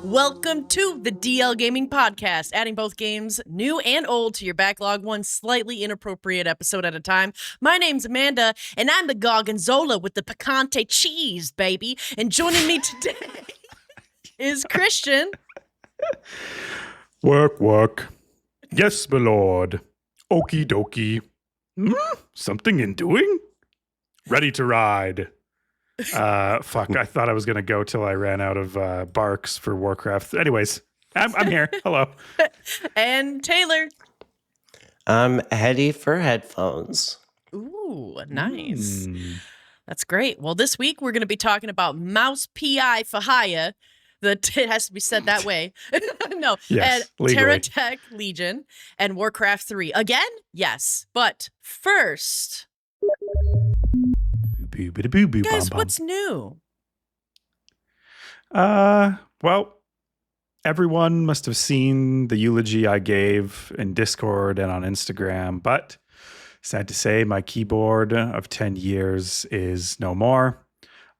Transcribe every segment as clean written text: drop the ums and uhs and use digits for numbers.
Welcome to the DL Gaming Podcast, adding both games, new and old, to your backlog, one slightly inappropriate episode at a time. My name's Amanda, and I'm the Gorgonzola with the picante cheese, baby. And joining me today is Christian. Work. Yes, my lord. Okie dokie. Something in doing? Ready to ride. Fuck, I thought I was going to go till I ran out of barks for Warcraft. Anyways, I'm here. Hello. And Taylor. I'm heady for headphones. Ooh, nice. That's great. Well, this week we're going to be talking about Mouse PI for Hire. It has to be said that way. No. Yes, and legally. TerraTech Legion and Warcraft 3. Again? Yes. But first, guys, what's new? Well, everyone must have seen the eulogy I gave in Discord and on Instagram, but sad to say, my keyboard of 10 years is no more.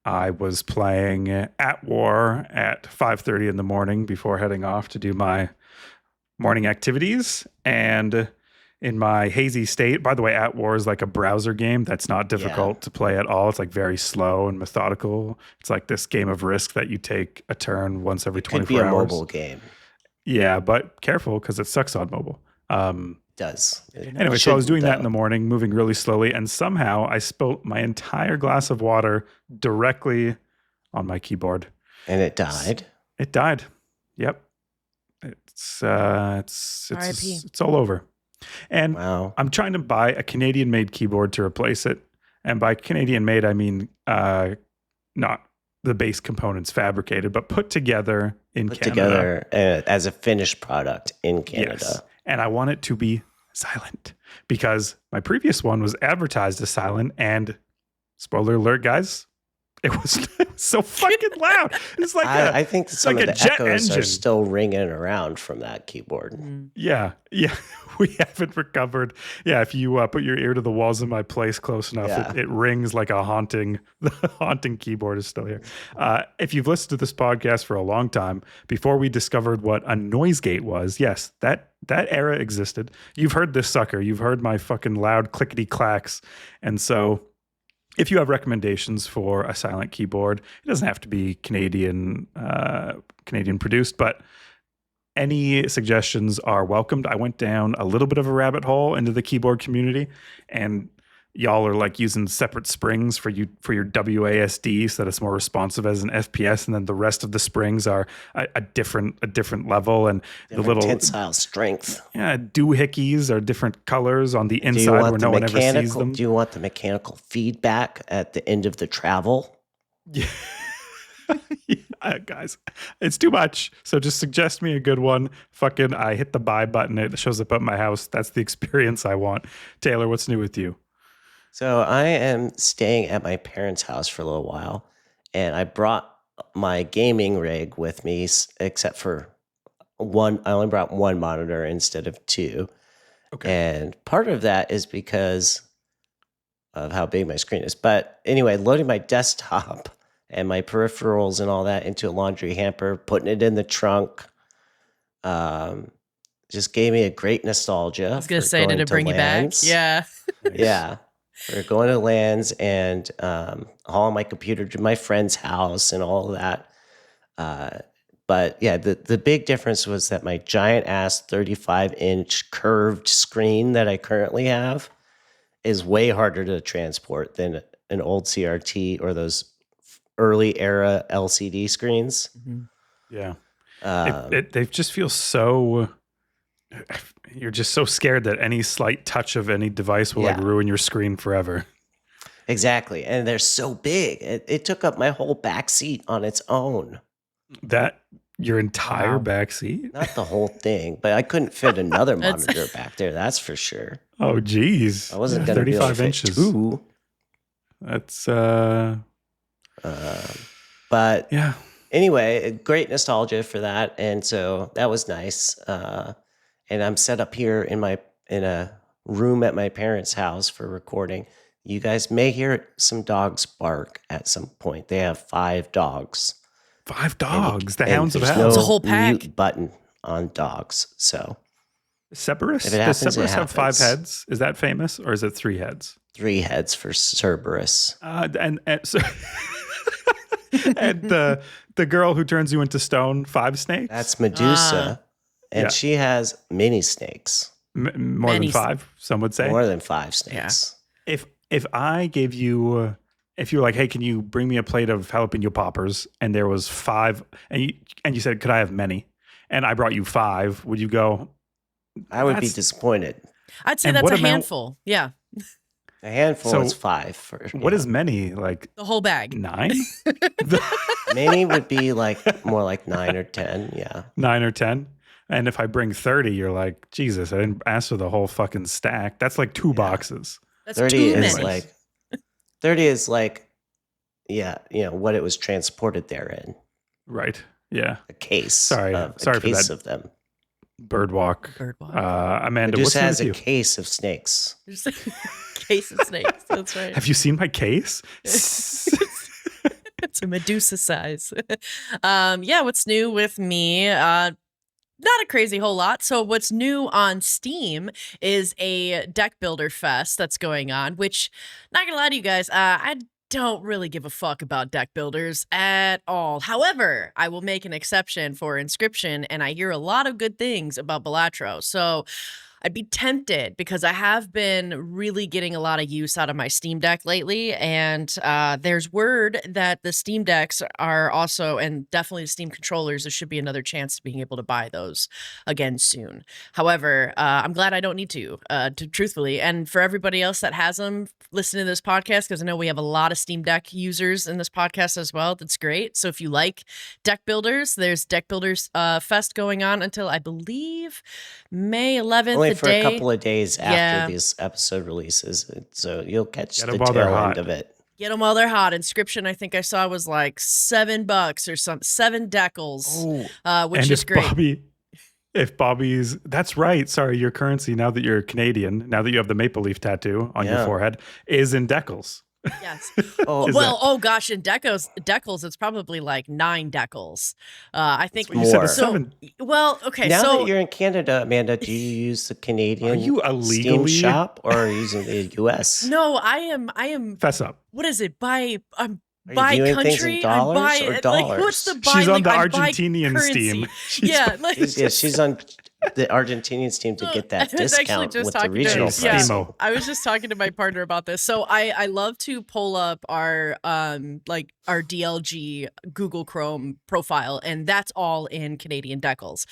I was playing At War at 5:30 in the morning before heading off to do my morning activities. And in my hazy state, by the way, At War is like a browser game that's not difficult to play at all. It's like very slow and methodical. It's like this game of Risk that you take a turn once every 24 hours. Could be a mobile game. Yeah, but careful because it sucks on mobile. Does. Anyway, so I was doing that in the morning, moving really slowly, and somehow I spilt my entire glass of water directly on my keyboard. And it died. It died. Yep. It's all over. And wow. I'm trying to buy a Canadian-made keyboard to replace it. And by Canadian-made, I mean not the base components fabricated, but put together in Canada. Put together as a finished product in Canada. Yes. And I want it to be silent because my previous one was advertised as silent, and spoiler alert, guys, it was so fucking loud. It's like I think some like of the echoes engine are still ringing around from that keyboard. Yeah, we haven't recovered. Yeah, if you put your ear to the walls of my place close enough, it rings like a haunting. The haunting keyboard is still here. If you've listened to this podcast for a long time, before we discovered what a noise gate was, yes, that era existed. You've heard this sucker. You've heard my fucking loud clickety clacks, and so. If you have recommendations for a silent keyboard, it doesn't have to be Canadian produced, but any suggestions are welcomed. I went down a little bit of a rabbit hole into the keyboard community, and y'all are like using separate springs for your WASD so that it's more responsive as an FPS, and then the rest of the springs are a different level, and different the little tensile strength. Yeah, doohickeys are different colors on the inside where no one ever sees them. Do you want the mechanical feedback at the end of the travel? Yeah. Guys, it's too much. So just suggest me a good one. Fucking, I hit the buy button. It shows up at my house. That's the experience I want. Taylor, what's new with you? So I am staying at my parents' house for a little while, and I brought my gaming rig with me, except for one. I only brought one monitor instead of two. Okay. And part of that is because of how big my screen is. But anyway, loading my desktop and my peripherals and all that into a laundry hamper, putting it in the trunk, just gave me a great nostalgia. I was going to say, did it bring you back? Yeah. Yeah. We're going to LANs and hauling my computer to my friend's house and all of that. But yeah, the big difference was that my giant ass 35-inch curved screen that I currently have is way harder to transport than an old CRT or those early era LCD screens. Mm-hmm. Yeah. They just feel so... You're just so scared that any slight touch of any device will like ruin your screen forever. Exactly. And they're so big. It took up my whole back seat on its own. That your entire back seat? Not the whole thing, but I couldn't fit another monitor back there. That's for sure. Oh, geez. I wasn't going to be able to fit inches. Two. That's but yeah. Anyway, great nostalgia for that, and so that was nice. And I'm set up here in a room at my parents' house for recording. You guys may hear some dogs bark at some point. They have 5 dogs. 5 dogs. The And Hounds of there's Hell. It's a no whole pack. mute button on dogs. So Cerberus? if it Does happens, Cerberus it have 5 happens. heads? Is that famous, or is it 3 heads? 3 heads for Cerberus. And so and the girl who turns you into stone, 5 snakes? That's Medusa. And Yeah. she has mini snakes. More Many than 5, some would say. More than 5 snakes. If I gave you, if you were like, hey, can you bring me a plate of jalapeno poppers, and there was 5, and you said, could I have many? And I brought you 5, would you go? I would be That's- disappointed. I'd say And that's what a amount- handful. Yeah, A handful So is 5. What is many? Like the whole bag. 9? Many would be like more like 9 or 10. Yeah. 9 or 10? And if I bring 30, you're like, Jesus, I didn't ask for the whole fucking stack. That's like 2 boxes. That's 30 too is many. like 30 is like, yeah, what it was transported there in. Right. Yeah. A case. Sorry a for case that. of them. Birdwalk. Birdwalk. Amanda, what's Medusa new has with a you? case of snakes. There's a case of snakes. That's right. Have you seen my case? It's a Medusa size. Yeah, what's new with me? Not a crazy whole lot. So what's new on Steam is a deck builder fest that's going on, which, not gonna lie to you guys, I don't really give a fuck about deck builders at all. However, I will make an exception for Inscription, and I hear a lot of good things about Balatro. So I'd be tempted because I have been really getting a lot of use out of my Steam Deck lately, and there's word that the Steam Decks are also, and definitely the Steam controllers, there should be another chance to being able to buy those again soon. However, I'm glad I don't need to truthfully, and for everybody else that has them, listen to this podcast, because I know we have a lot of Steam Deck users in this podcast as well. That's great. So if you like deck builders, there's Deck Builders Fest going on until I believe May 11th. Only the for day. a couple of days Yeah. after these episode releases. So you'll catch Get 'em the while they're tail hot. end of it. Get them while they're hot. Inscription, I think I saw was like $7 or something, 7 decals, which And is if great. Bobby's, that's right. Sorry, your currency, now that you're Canadian, now that you have the maple leaf tattoo on your Yeah. forehead, is in decals. Yes. Oh, Is Well, that- oh gosh, in decals, it's probably like 9 decals. I think. You said More. a So, 7. well, okay, now so that you're in Canada, Amanda, do you use the Canadian Are you Steam illegally? shop or are you using the US? no, I am. Fess up. What is it? By Are you by viewing country, things in I'm dollars by, or like, dollars? what's the buy? She's on the I'm by Argentinian currency. Steam. She's Yeah, like She's on the Argentinian Steam to get that I was actually discount just with the talking to- regional yeah. price. Steamo. I was just talking to my partner about this. So I love to pull up our our DLG Google Chrome profile, and that's all in Canadian decals.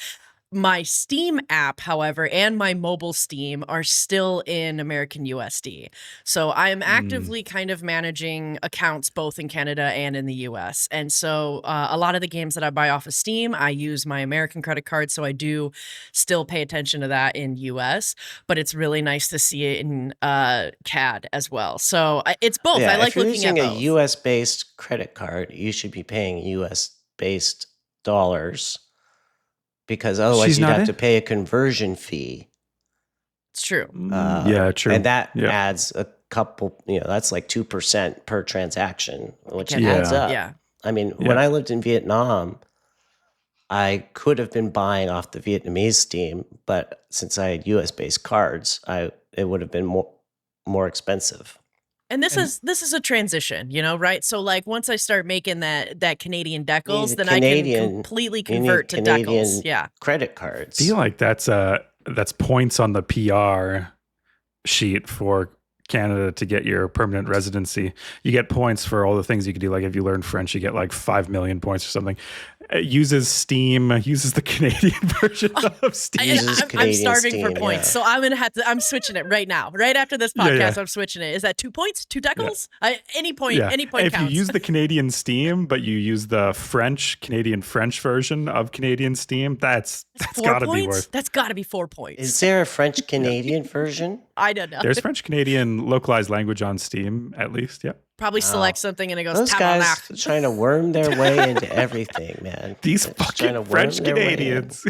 My Steam app, however, and my mobile Steam are still in American USD. So I am actively kind of managing accounts both in Canada and in the US. And so a lot of the games that I buy off of Steam, I use my American credit card. So I do still pay attention to that in US, but it's really nice to see it in CAD as well. So it's both. Yeah, I like if you're looking at using both. a US based credit card, you should be paying US based dollars because otherwise She's you'd not have in? to pay a conversion fee. It's true. Yeah, true. And that Yeah. adds a couple, that's like 2% per transaction, which Can- adds Yeah. up. Yeah. I mean, Yeah. when I lived in Vietnam, I could have been buying off the Vietnamese Steam, but since I had US based cards, it would have been more expensive. And this is a transition, right? So like once I start making that Canadian decals, need then Canadian- I can completely you need convert to Canadian decals. Yeah. Credit cards. I feel like that's points on the PR sheet for Canada to get your permanent residency. You get points for all the things you could do. Like if you learn French, you get like 5 million points or something. It uses Steam, uses the Canadian version of Steam. Uses I'm Canadian starving for Steam, points, yeah. so I'm switching it right now. Right after this Yeah, podcast, yeah. I'm switching it. Is that 2 points? 2 decals? Any point Yeah. If counts. you use the Canadian Steam, but you use the Canadian French version of Canadian Steam, that's 4 got to be points? worth. That's got to be 4 points. Is there a French Canadian version? I don't know. There's French Canadian localized language on Steam, at least. Yep. Probably select something and it goes Those guys tabarnak. trying to worm their way into everything, man. These They're just trying to fucking worm French their way in. Canadians.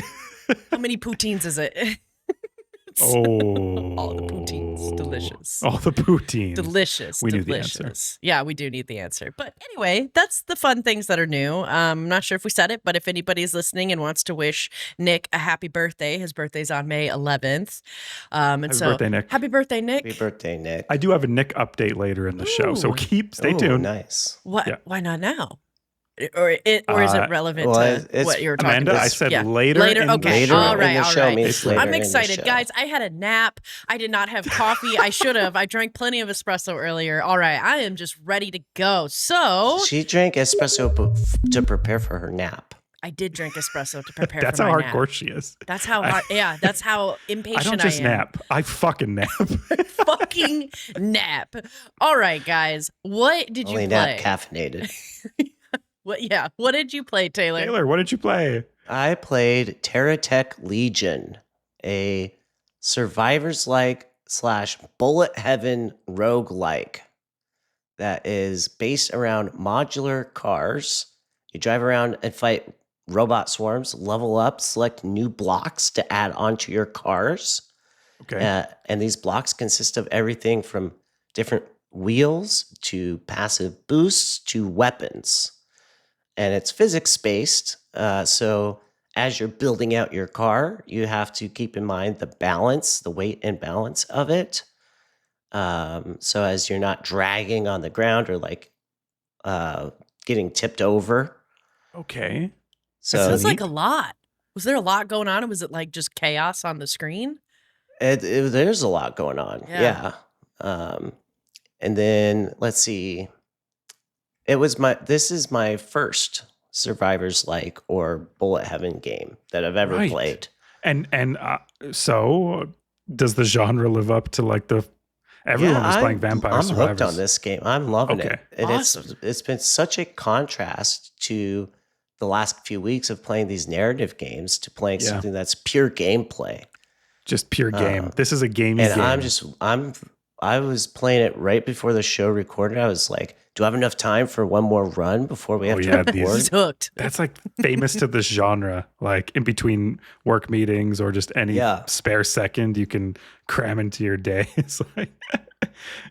How many poutines is it? Oh, All the poutines. Delicious. All the poutines. Delicious. We knew delicious. the answer. Yeah, we do need the answer. But anyway, that's the fun things that are new. I'm not sure if we said it, but if anybody's listening and wants to wish Nick a happy birthday, his birthday's on May 11th. Happy birthday, Nick. Happy birthday, Nick. Happy birthday, Nick. I do have a Nick update later in the show, so stay Ooh, tuned. Nice. What? Yeah. Why not now? Or is it relevant to what you were talking Amanda, about? I said later. Okay. Later All in right. the All show right. means later I'm in the excited, show. guys. I had a nap. I did not have coffee. I should have. I drank plenty of espresso earlier. All right. I am just ready to go. So She drank espresso to prepare for her nap. I did drink espresso to prepare That's for how my hardcore nap. she is. That's how hard. Yeah. That's how impatient I don't just am. nap. I fucking nap. Fucking nap. All right, guys. What did Only you nap play? caffeinated. What did you play, Taylor? Taylor, what did you play? I played TerraTech Legion, a survivors-like / bullet heaven roguelike that is based around modular cars. You drive around and fight robot swarms, level up, select new blocks to add onto your cars. Okay. And these blocks consist of everything from different wheels to passive boosts to weapons. And it's physics-based, so as you're building out your car, you have to keep in mind the balance, the weight and balance of it. So as you're not dragging on the ground or getting tipped over. Okay. So Sounds like a lot. Was there a lot going on, or was it like just chaos on the screen? there's a lot going on. Yeah. And then let's see. This is my first survivors like or bullet heaven game that I've ever Right. played. And so does the genre live up to like everyone was playing Vampire I'm Survivors? hooked on this game. I'm loving Okay. it. And it's been such a contrast to the last few weeks of playing these narrative games to playing Yeah. something that's pure gameplay. Just pure game. This is a gamey And game. I was playing it right before the show recorded. I was like, do I have enough time for one more run before we have to record? He's hooked. That's like famous to this genre. Like in between work meetings or just any spare second you can cram into your day. It's like,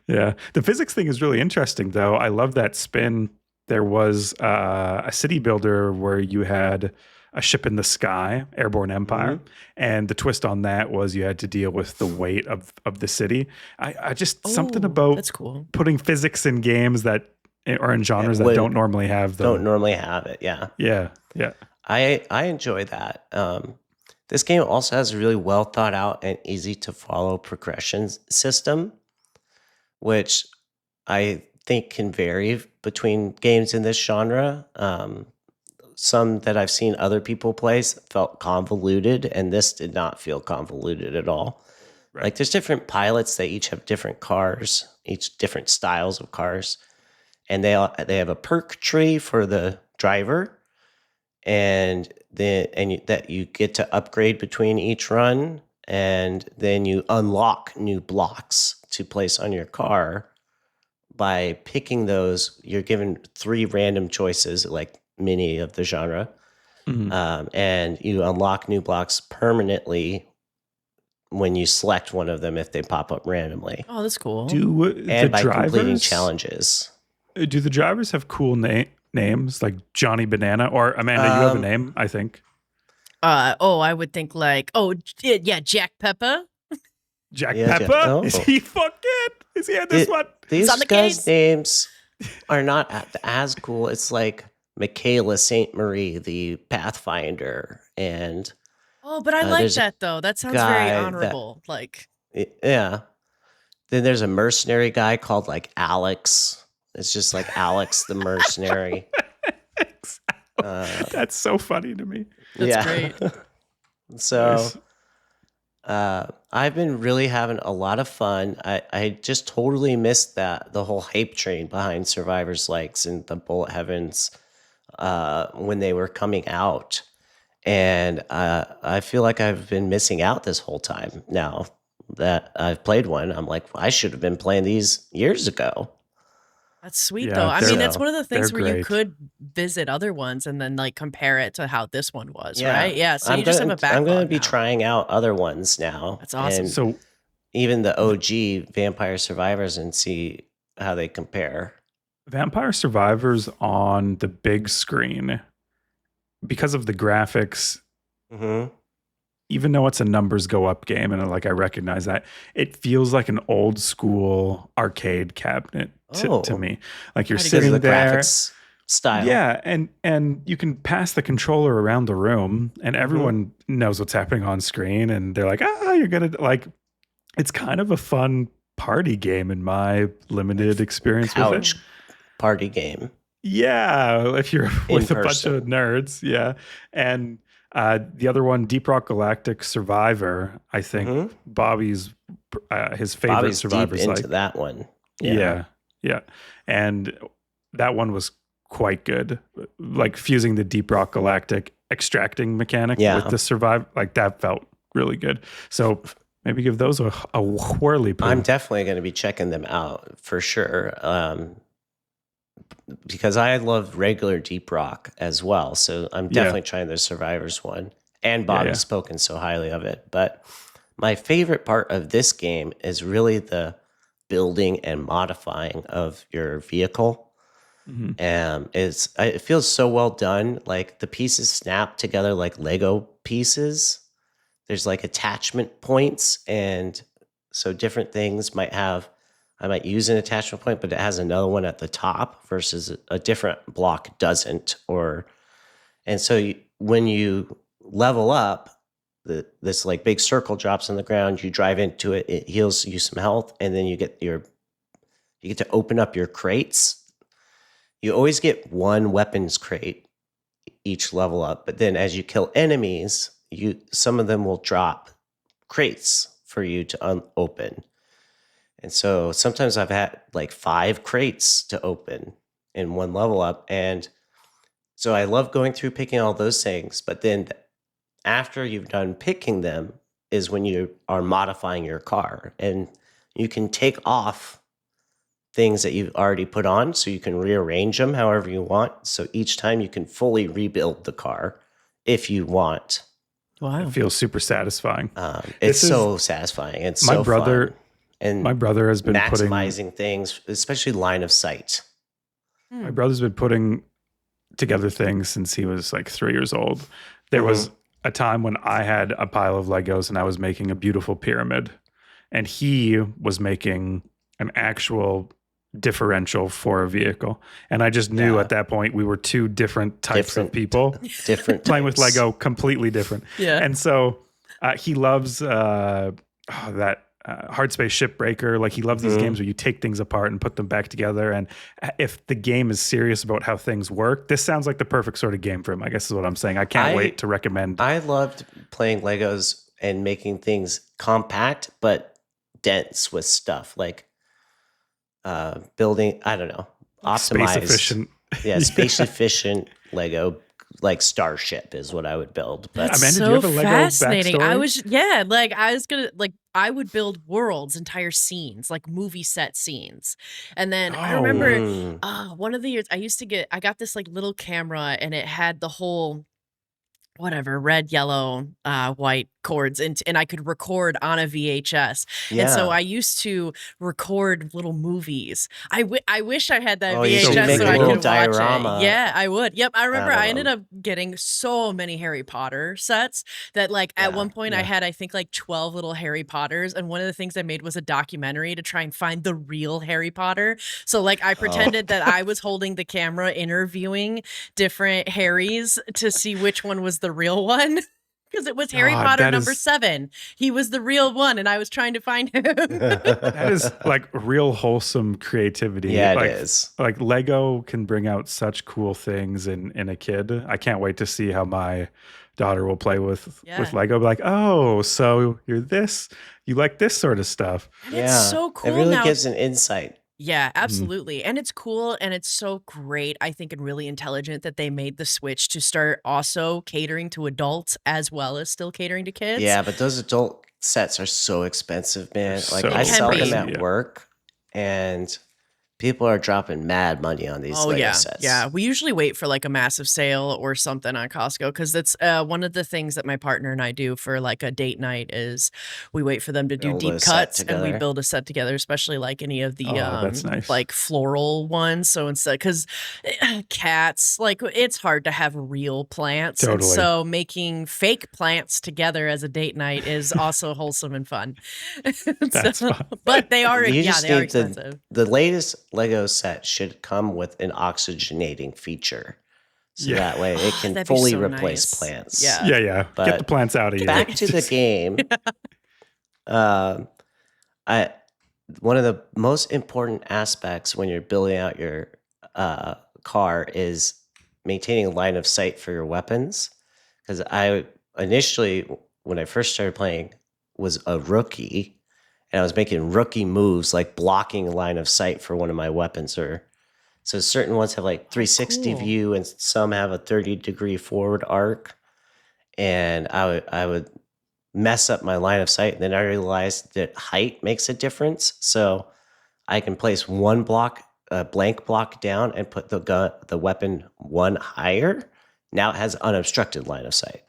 yeah. The physics thing is really interesting, though. I love that spin. There was a city builder where you had a ship in the sky, Airborne Empire, and the twist on that was you had to deal with the weight of the city. I just something about that's cool. putting physics in games that or in genres that don't normally have them. Don't normally have it. Yeah. Yeah. I enjoy that. This game also has a really well thought out and easy to follow progression system, which I think can vary between games in this genre. Some that I've seen other people play felt convoluted, and this did not feel convoluted at all. Right. Like there's different pilots, they each have different cars, each different styles of cars, and they have a perk tree for the driver, and that you get to upgrade between each run, and then you unlock new blocks to place on your car. By picking those, you're given 3 random choices, like many of the genre, and you unlock new blocks permanently when you select one of them if they pop up randomly. Oh, that's cool. And by completing challenges. Do the drivers have cool names like Johnny Banana or Amanda? You have a name, I think. I would think Jack Pepper. Jack Yeah, Pepper? Is he in this one? These on the guys' case. names are not as cool. It's like Michaela St. Marie, the Pathfinder, and But I like there's a that though. That sounds guy very that- honorable. yeah. Then there's a mercenary guy called like Alex. It's just like Alex the mercenary. That's so funny to me. That's great. So Nice. I've been really having a lot of fun. I just totally missed the whole hype train behind Survivors Likes and the Bullet Heavens when they were coming out. And I feel like I've been missing out this whole time now that I've played one. I'm like, I should have been playing these years ago. That's sweet, Yeah, though. I mean, that's So one of the things they're where you great. could visit other ones and then like compare it to how this one was, yeah, right? Yeah. So you just have a I'm gonna backlog be now. trying out other ones now, That's awesome. and So even the OG Vampire Survivors, and see how they compare. Vampire Survivors on the big screen, because of the graphics, Mm-hmm. even though it's a numbers go up game, and like I recognize that, it feels like an old school arcade cabinet to Oh. me. Like you're I'd agree. Because of sitting the there. graphics style. Yeah, and you can pass the controller around the room, and everyone knows what's happening on screen, and they're like, you're gonna like. It's kind of a fun party game in my limited experience with it. Couch party game. Yeah, if you're In with a bunch person. of nerds, yeah. And the other one, Deep Rock Galactic Survivor, I think Mhm. Bobby's his favorite Bobby's deep Survivor's into like. that one. Yeah, and that one was quite good. Like fusing the Deep Rock Galactic extracting mechanic with the survive, like that felt really good. So maybe give those a whirly poo. I'm definitely going to be checking them out for sure. Because I love regular Deep Rock as well. So I'm definitely trying the Survivors one. And Bobby's spoken so highly of it. But my favorite part of this game is really the building and modifying of your vehicle. It feels so well done. Like the pieces snap together like Lego pieces. There's like attachment points, and so different things I might use an attachment point, but it has another one at the top versus a different block doesn't. And so when you level up, this like big circle drops on the ground. You drive into it, it heals you some health, and then you get to open up your crates. You always get one weapons crate each level up, but then as you kill enemies, some of them will drop crates for you to open. And so sometimes I've had like 5 crates to open in one level up. And so I love going through picking all those things. But then after you've done picking them is when you are modifying your car. And you can take off things that you've already put on, so you can rearrange them however you want. So each time you can fully rebuild the car if you want. Wow. It feels super satisfying. It's so satisfying. It's so fun. And my brother has been maximizing things, especially line of sight. My brother's been putting together things since he was like 3 years old. There was a time when I had a pile of Legos and I was making a beautiful pyramid, and he was making an actual differential for a vehicle. And I just knew at that point we were two different types of people. Different playing with Lego, completely different. Yeah. And so he loves that Hard Space Shipbreaker. Like he loves these games where you take things apart and put them back together. And if the game is serious about how things work, this sounds like the perfect sort of game for him, I guess is what I'm saying. I can't wait to recommend. I loved playing Legos and making things compact but dense with stuff like building, I don't know, optimized. Space efficient. Yeah, space efficient Lego, like Starship is what I would build. But That's Amanda, so do you have a Lego fascinating. backstory? I would build worlds, entire scenes, like movie set scenes. And then I remember one of the years I got this like little camera, and it had the whole red, yellow, white cords, and I could record on a VHS. And so I used to record little movies. I wish I had that you should VHS make so a I little could diorama watch it. Yeah, I would. Yep, I remember out of I ended them. up getting so many Harry Potter sets that like at one point I had I think like 12 little Harry Potters, and one of the things I made was a documentary to try and find the real Harry Potter. So like I pretended that I was holding the camera interviewing different Harrys to see which one was the real one. Because it was Harry Potter number 7. He was the real one, and I was trying to find him. That is like real wholesome creativity. Yeah, like, it is. Like Lego can bring out such cool things in a kid. I can't wait to see how my daughter will play with Lego. Be like, oh, so you like this sort of stuff. And it's so cool. It really now. gives an insight. Yeah, absolutely. And it's cool, and it's so great, I think, and really intelligent that they made the switch to start also catering to adults as well as still catering to kids. Yeah, but those adult sets are so expensive, man. Like So I sell them expensive, at work, and People are dropping mad money on these Lego sets. Yeah. We usually wait for like a massive sale or something on Costco because that's one of the things that my partner and I do for like a date night is we wait for them to do deep cuts and we build a set together, especially like any of the that's nice. like floral ones. So instead, because cats, like it's hard to have real plants. Totally. And so making fake plants together as a date night is also wholesome and fun. That's fun. But they are, they are expensive. The latest Lego set should come with an oxygenating feature. So that way it can fully replace plants. Yeah. But get the plants out of here. Back to the game. One of the most important aspects when you're building out your car is maintaining a line of sight for your weapons. Because I initially, when I first started playing, was a rookie. And I was making rookie moves, like blocking a line of sight for one of my weapons. So certain ones have like 360 view, and some have a 30-degree forward arc. And I would mess up my line of sight. And then I realized that height makes a difference. So I can place one block, a blank block down, and put the weapon one higher. Now it has unobstructed line of sight.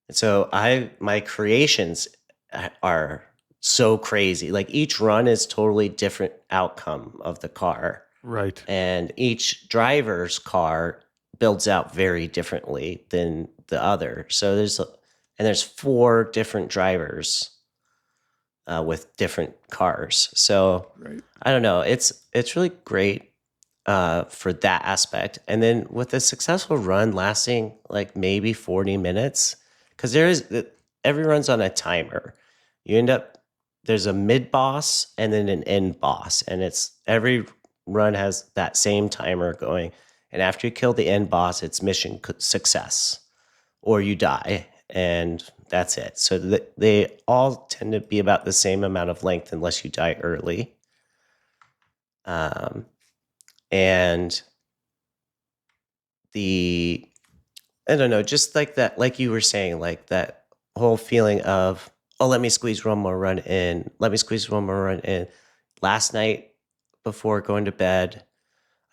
And so my creations are so crazy. Like each run is totally different outcome of the car. Right. And each driver's car builds out very differently than the other. So there's 4 different drivers with different cars. So I don't know. It's really great for that aspect. And then with a successful run lasting like maybe 40 minutes, because every run's on a timer. You end up, there's a mid boss and then an end boss, and every run has that same timer going. And after you kill the end boss, it's mission success, or you die, and that's it. So they all tend to be about the same amount of length unless you die early. And I don't know, just like that, like you were saying, like that whole feeling of, oh, let me squeeze one more run in. Last night, before going to bed,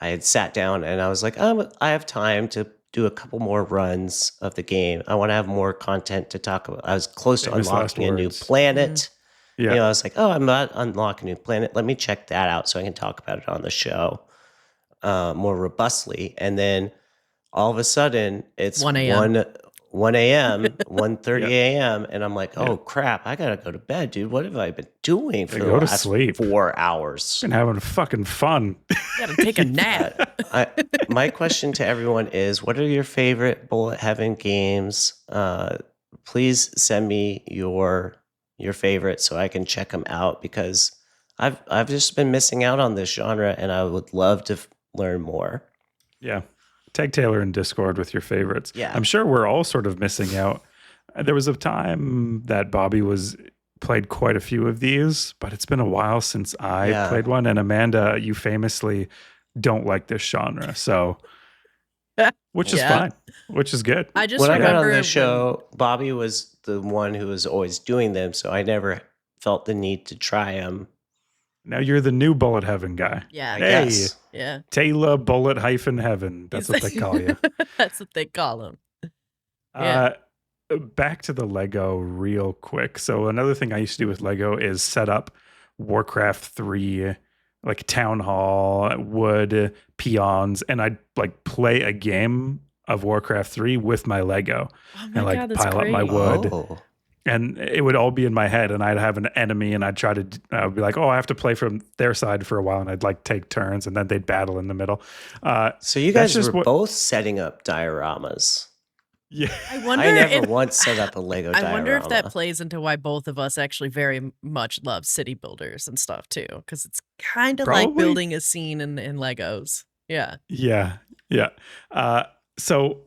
I had sat down and I was like, I have time to do a couple more runs of the game. I want to have more content to talk about. I was close to unlocking a new planet. Yeah. I was like, I'm not unlocking a new planet. Let me check that out so I can talk about it on the show more robustly. And then all of a sudden, it's 1 a.m., 1:30 a.m., and I'm like, oh, crap, I got to go to bed, dude. What have I been doing for the last 4 hours? Been having fucking fun. You got to take a nap. My question to everyone is, what are your favorite bullet heaven games? Please send me your favorite so I can check them out, because I've just been missing out on this genre, and I would love to learn more. Yeah. Tag Taylor in Discord with your favorites. Yeah. I'm sure we're all sort of missing out. There was a time that Bobby played quite a few of these, but it's been a while since I played one. And Amanda, you famously don't like this genre. So, which is fine, which is good. I got on the show, Bobby was the one who was always doing them. So I never felt the need to try them. Now you're the new Bullet Heaven guy. Yeah. Hey, yeah. Taylor Bullet Heaven. That's what they call you. That's what they call him. Yeah. Back to the Lego real quick. So another thing I used to do with Lego is set up Warcraft 3, like town hall, wood, peons, and I'd like play a game of Warcraft 3 with my Lego and like pile up my wood. Oh. And it would all be in my head, and I'd have an enemy, and I'd try to be like, I have to play from their side for a while, and I'd like take turns, and then they'd battle in the middle. So you guys were both setting up dioramas. Yeah. I never once set up a Lego diorama. I wonder if that plays into why both of us actually very much love city builders and stuff too, because it's kind of like building a scene in Legos. Yeah. Yeah. So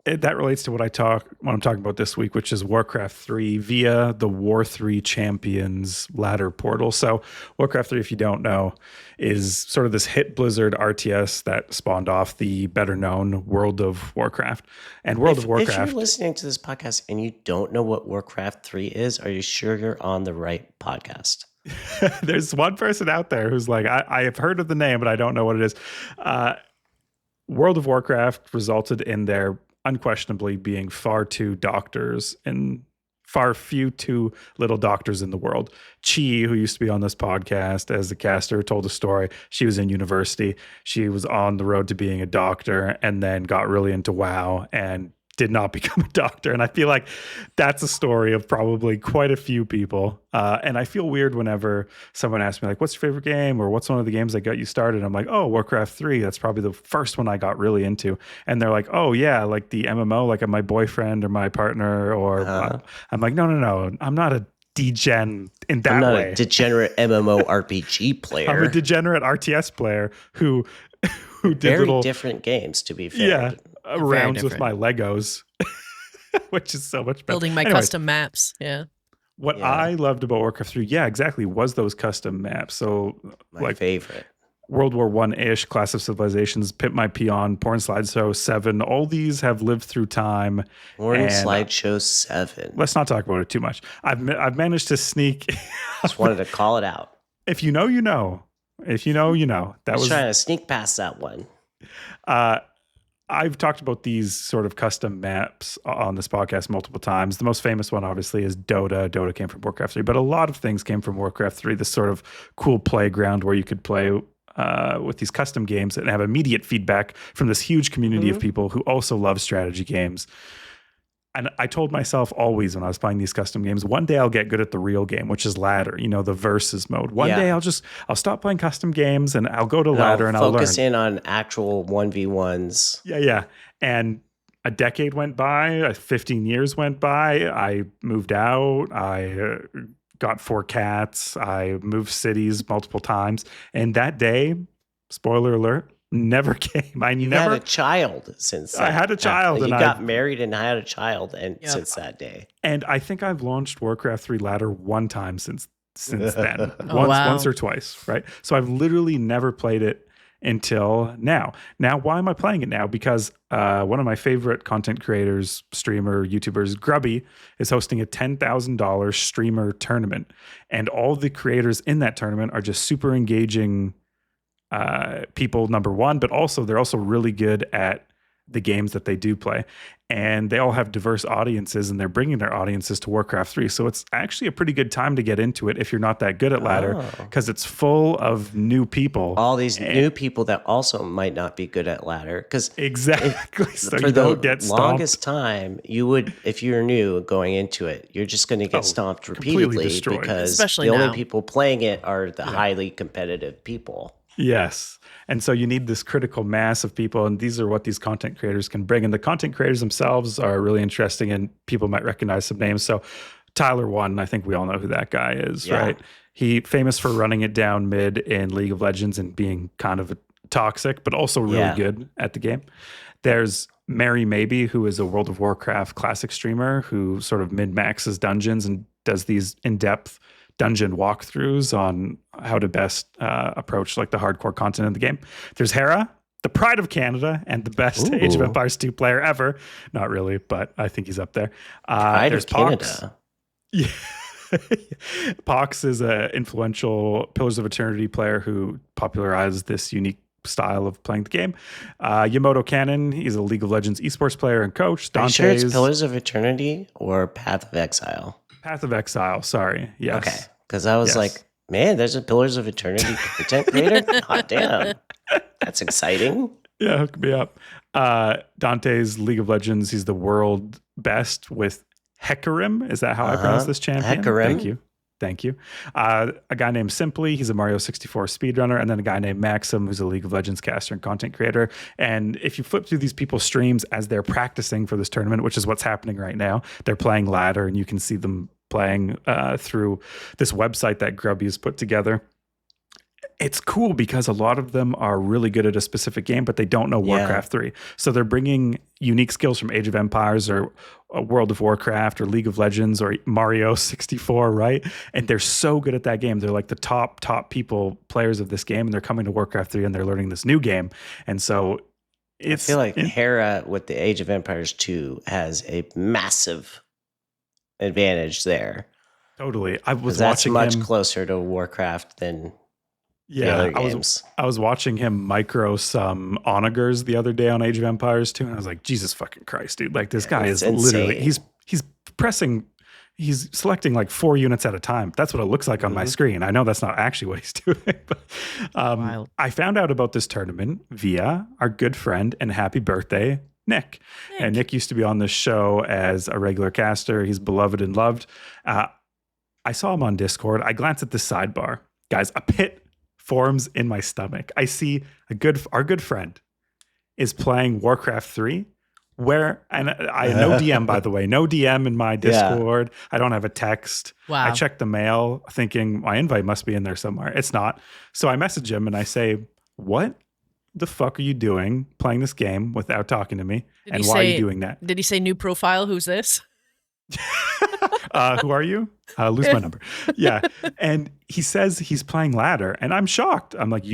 that relates to what I'm talking about this week, which is Warcraft 3 via the War 3 Champions ladder portal. So Warcraft 3, if you don't know, is sort of this hit Blizzard RTS that spawned off the better known World of Warcraft. And World of Warcraft. If you're listening to this podcast and you don't know what Warcraft 3 is, are you sure you're on the right podcast? There's one person out there who's like, I have heard of the name, but I don't know what it is. World of Warcraft resulted in there unquestionably being far too doctors and far few too little doctors in the world. Chi, who used to be on this podcast as the caster, told a story. She was in university. She was on the road to being a doctor and then got really into WoW and did not become a doctor. And I feel like that's a story of probably quite a few people. And I feel weird whenever someone asks me, like, what's your favorite game? Or what's one of the games that got you started? I'm like, oh, Warcraft 3. That's probably the first one I got really into. And they're like, oh, yeah, like the MMO, like my boyfriend or my partner. Or I'm like, no. I'm not a degen in that way. I'm not a degenerate MMORPG player. I'm a degenerate RTS player who did very different games, to be fair. Yeah. Rounds with my Legos, which is so much better. Building my custom maps. Yeah. What I loved about Warcraft 3, exactly, was those custom maps. So, my favorite. World War I-ish, Clash of Civilizations, Pimp My Peon, Porn Slideshow 7, all these have lived through time. Porn Slideshow 7. Let's not talk about it too much. I've managed to sneak. Just wanted to call it out. If you know, you know. If you know, you know. I was trying to sneak past that one. I've talked about these sort of custom maps on this podcast multiple times. The most famous one, obviously, is Dota. Dota came from Warcraft 3, but a lot of things came from Warcraft 3, this sort of cool playground where you could play with these custom games and have immediate feedback from this huge community of people who also love strategy games. And I told myself always when I was playing these custom games, one day I'll get good at the real game, which is ladder, the versus mode. One day I'll stop playing custom games and I'll go to ladder and I'll learn. Focus in on actual 1v1s. Yeah. And a decade went by, 15 years went by. I moved out. I got 4 cats. I moved cities multiple times. And that day, spoiler alert, never came. You had a child since that. I had a child. You got married and had a child since that day. And I think I've launched Warcraft 3 ladder one time since then. Once or twice, right? So I've literally never played it until now. Now, why am I playing it now? Because one of my favorite content creators, streamer, YouTubers, Grubby, is hosting a $10,000 streamer tournament. And all the creators in that tournament are just super engaging people, number one, but also they're also really good at the games that they do play. And they all have diverse audiences and they're bringing their audiences to Warcraft 3. So it's actually a pretty good time to get into it if you're not that good at ladder because it's full of new people. All these new people that also might not be good at ladder. Exactly. So for the longest time, you would, if you're new going into it, you're just going to get stomped repeatedly because especially the now. only people playing it are the highly competitive people. Yes. And so you need this critical mass of people, and these are what these content creators can bring. And the content creators themselves are really interesting, and people might recognize some names. So Tyler One, I think we all know who that guy is, right? He famous for running it down mid in League of Legends and being kind of toxic, but also really good at the game. There's Mary Maybe, who is a World of Warcraft classic streamer who sort of min-maxes dungeons and does these in-depth dungeon walkthroughs on how to best approach like the hardcore content in the game. There's Hera, the pride of Canada and the best Age of Empires 2 player ever. Not really, but I think he's up there. Pride of Canada. Yeah. Pox is an influential Pillars of Eternity player who popularized this unique style of playing the game. Yamoto Cannon, he's a League of Legends esports player and coach. Are you sure it's Pillars of Eternity or Path of Exile? Path of Exile, sorry. Yes. Okay. Because I was like, man, there's a Pillars of Eternity content creator? Oh, damn. That's exciting. Yeah, hook me up. Dante's League of Legends, he's the world best with Hecarim. Is that how I pronounce this champion? Hecarim. Thank you. A guy named Simply, he's a Mario 64 speedrunner, and then a guy named Maxim, who's a League of Legends caster and content creator. And if you flip through these people's streams as they're practicing for this tournament, which is what's happening right now, they're playing ladder, and you can see them playing through this website that Grubby has put together. It's cool because a lot of them are really good at a specific game, but they don't know Warcraft 3. So they're bringing unique skills from Age of Empires or World of Warcraft or League of Legends or Mario 64, right? And they're so good at that game. They're like the top players of this game, and they're coming to Warcraft 3 and they're learning this new game. And so I feel like Hera with the Age of Empires 2 has a massive advantage there. Totally. I was That's watching much him. closer to Warcraft than the Yeah, other games. I was watching him micro some onagers the other day on Age of Empires 2, and I was like, Jesus fucking Christ, dude! Like this guy It's is literally insane. he's pressing, he's selecting like 4 units at a time. That's what it looks like on my screen. I know that's not actually what he's doing, but Wild. I found out about this tournament via our good friend and happy birthday, Nick. And Nick used to be on this show as a regular caster. He's beloved and loved. I saw him on Discord. I glanced at the sidebar. Guys, a pit forms in my stomach. I see our good friend is playing Warcraft 3, and I no DM, by the way, no DM in my Discord. I don't have a text. Wow. I checked the mail thinking my invite must be in there somewhere. It's not. So I message him and I say, what the fuck are you doing playing this game without talking to me? And why are you doing that? Did he say new profile? Who's this? Who are you? Lose my number. Yeah. And he says he's playing ladder, and I'm shocked. I'm like,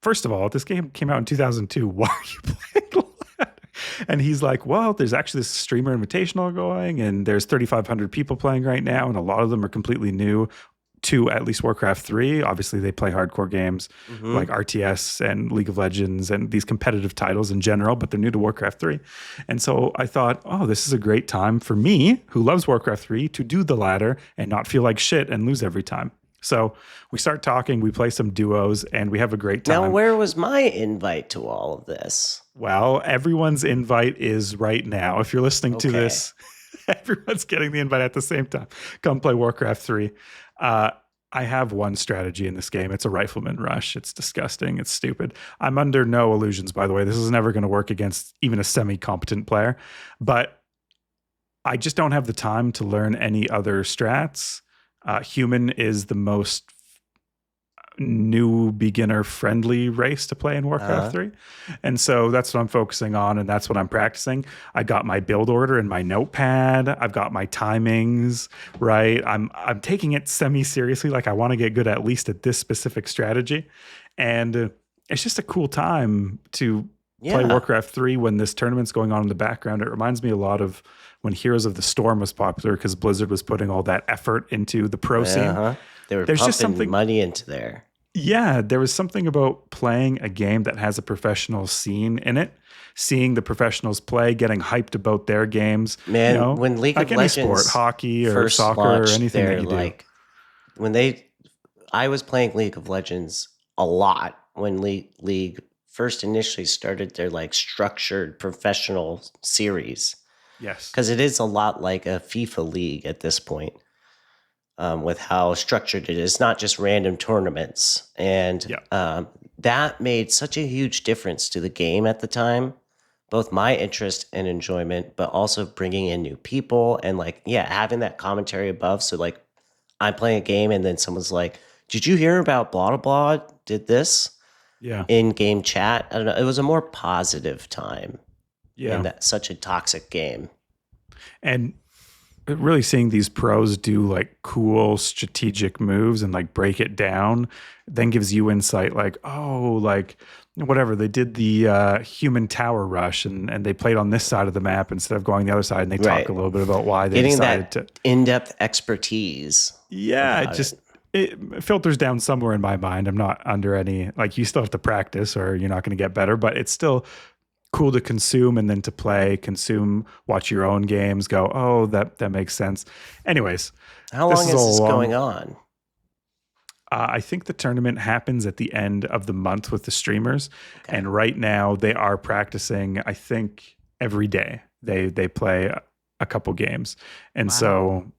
first of all, this game came out in 2002. Why are you playing ladder? And he's like, well, there's actually this streamer invitational going, and there's 3,500 people playing right now, and a lot of them are completely new to at least Warcraft 3. Obviously, they play hardcore games like RTS and League of Legends and these competitive titles in general, but they're new to Warcraft 3. And so I thought, oh, this is a great time for me, who loves Warcraft 3, to do the ladder and not feel like shit and lose every time. So we start talking, we play some duos, and we have a great time. Now, where was my invite to all of this? Well, everyone's invite is right now. If you're listening to this, everyone's getting the invite at the same time. Come play Warcraft 3. I have one strategy in this game. It's a rifleman rush. It's disgusting. It's stupid. I'm under no illusions, by the way. This is never going to work against even a semi-competent player. But I just don't have the time to learn any other strats. Human is the most new beginner-friendly race to play in Warcraft 3. And so that's what I'm focusing on, and that's what I'm practicing. I got my build order in my notepad. I've got my timings, right? I'm taking it semi-seriously. Like, I want to get good at least at this specific strategy. And it's just a cool time to play Warcraft 3 when this tournament's going on in the background. It reminds me a lot of when Heroes of the Storm was popular, because Blizzard was putting all that effort into the pro scene. They were There's pumping just something money into there. Yeah, there was something about playing a game that has a professional scene in it, seeing the professionals play, getting hyped about their games. Man, when League like of any Legends sport, hockey or first soccer or launched anything their, that you do. I was playing League of Legends a lot when League first initially started their structured professional series. Yes. Because it is a lot like a FIFA league at this point. With how structured it is, not just random tournaments. And that made such a huge difference to the game at the time, both my interest and enjoyment, but also bringing in new people and having that commentary above. So I'm playing a game and then someone's like, did you hear about blah, blah, blah, did this? Yeah. In-game chat. I don't know. It was a more positive time in such a toxic game. And really seeing these pros do cool strategic moves and break it down then gives you insight whatever, they did the human tower rush and they played on this side of the map instead of going the other side, and they talk a little bit about why they decided to in-depth expertise. It filters down somewhere in my mind. I'm not under any you still have to practice or you're not going to get better, but it's still cool to consume and then to play, consume, watch your own games, go, oh, that makes sense. Anyways. How long is this going on? I think the tournament happens at the end of the month with the streamers. Okay. And right now they are practicing, I think, every day. They play a couple games. And so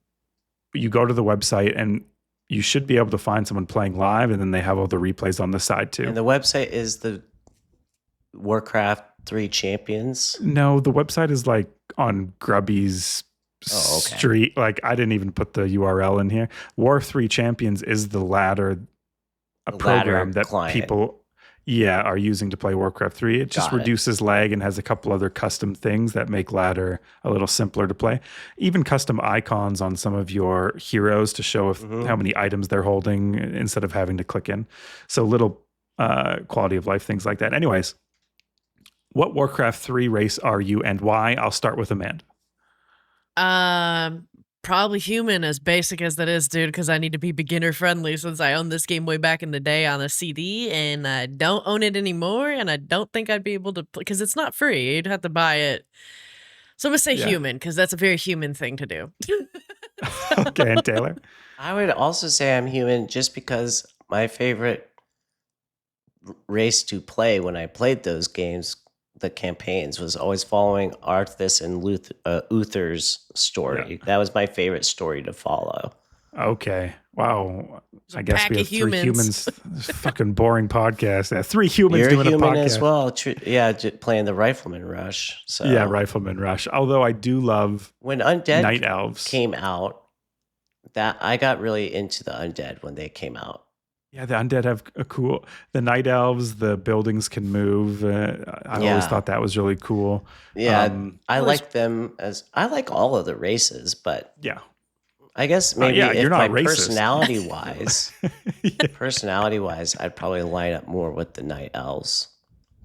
you go to the website and you should be able to find someone playing live, and then they have all the replays on the side too. And the website is the Warcraft 3 Champions? No, the website is on Grubby's street. I didn't even put the URL in here. War 3 Champions is the ladder, program that people are using to play Warcraft 3. It just reduces lag and has a couple other custom things that make ladder a little simpler to play. Even custom icons on some of your heroes to show how many items they're holding instead of having to click in. So little quality of life things like that. Anyways, what Warcraft 3 race are you and why? I'll start with Amanda. Probably human, as basic as that is, dude, because I need to be beginner friendly since I owned this game way back in the day on a CD and I don't own it anymore. And I don't think I'd be able to, because it's not free. You'd have to buy it. So I'm going to say human, because that's a very human thing to do. Okay, and Taylor? I would also say I'm human just because my favorite race to play when I played those games, the campaigns, was always following Arthas and Uther's story. Yeah. That was my favorite story to follow. Okay. Wow. I guess pack we of have three humans. Fucking boring podcast. Yeah, three humans You're doing a human podcast. as well. Playing the Rifleman Rush. So Yeah, Rifleman Rush. Although I do love when Undead Night Elves. came out, that I got really into the Undead when they came out. Yeah, the Undead have a cool. The Night Elves, the buildings can move. I always thought that was really cool. Yeah, I like them I like all of the races, but yeah, I guess maybe you're not racist. personality wise, I'd probably line up more with the Night Elves.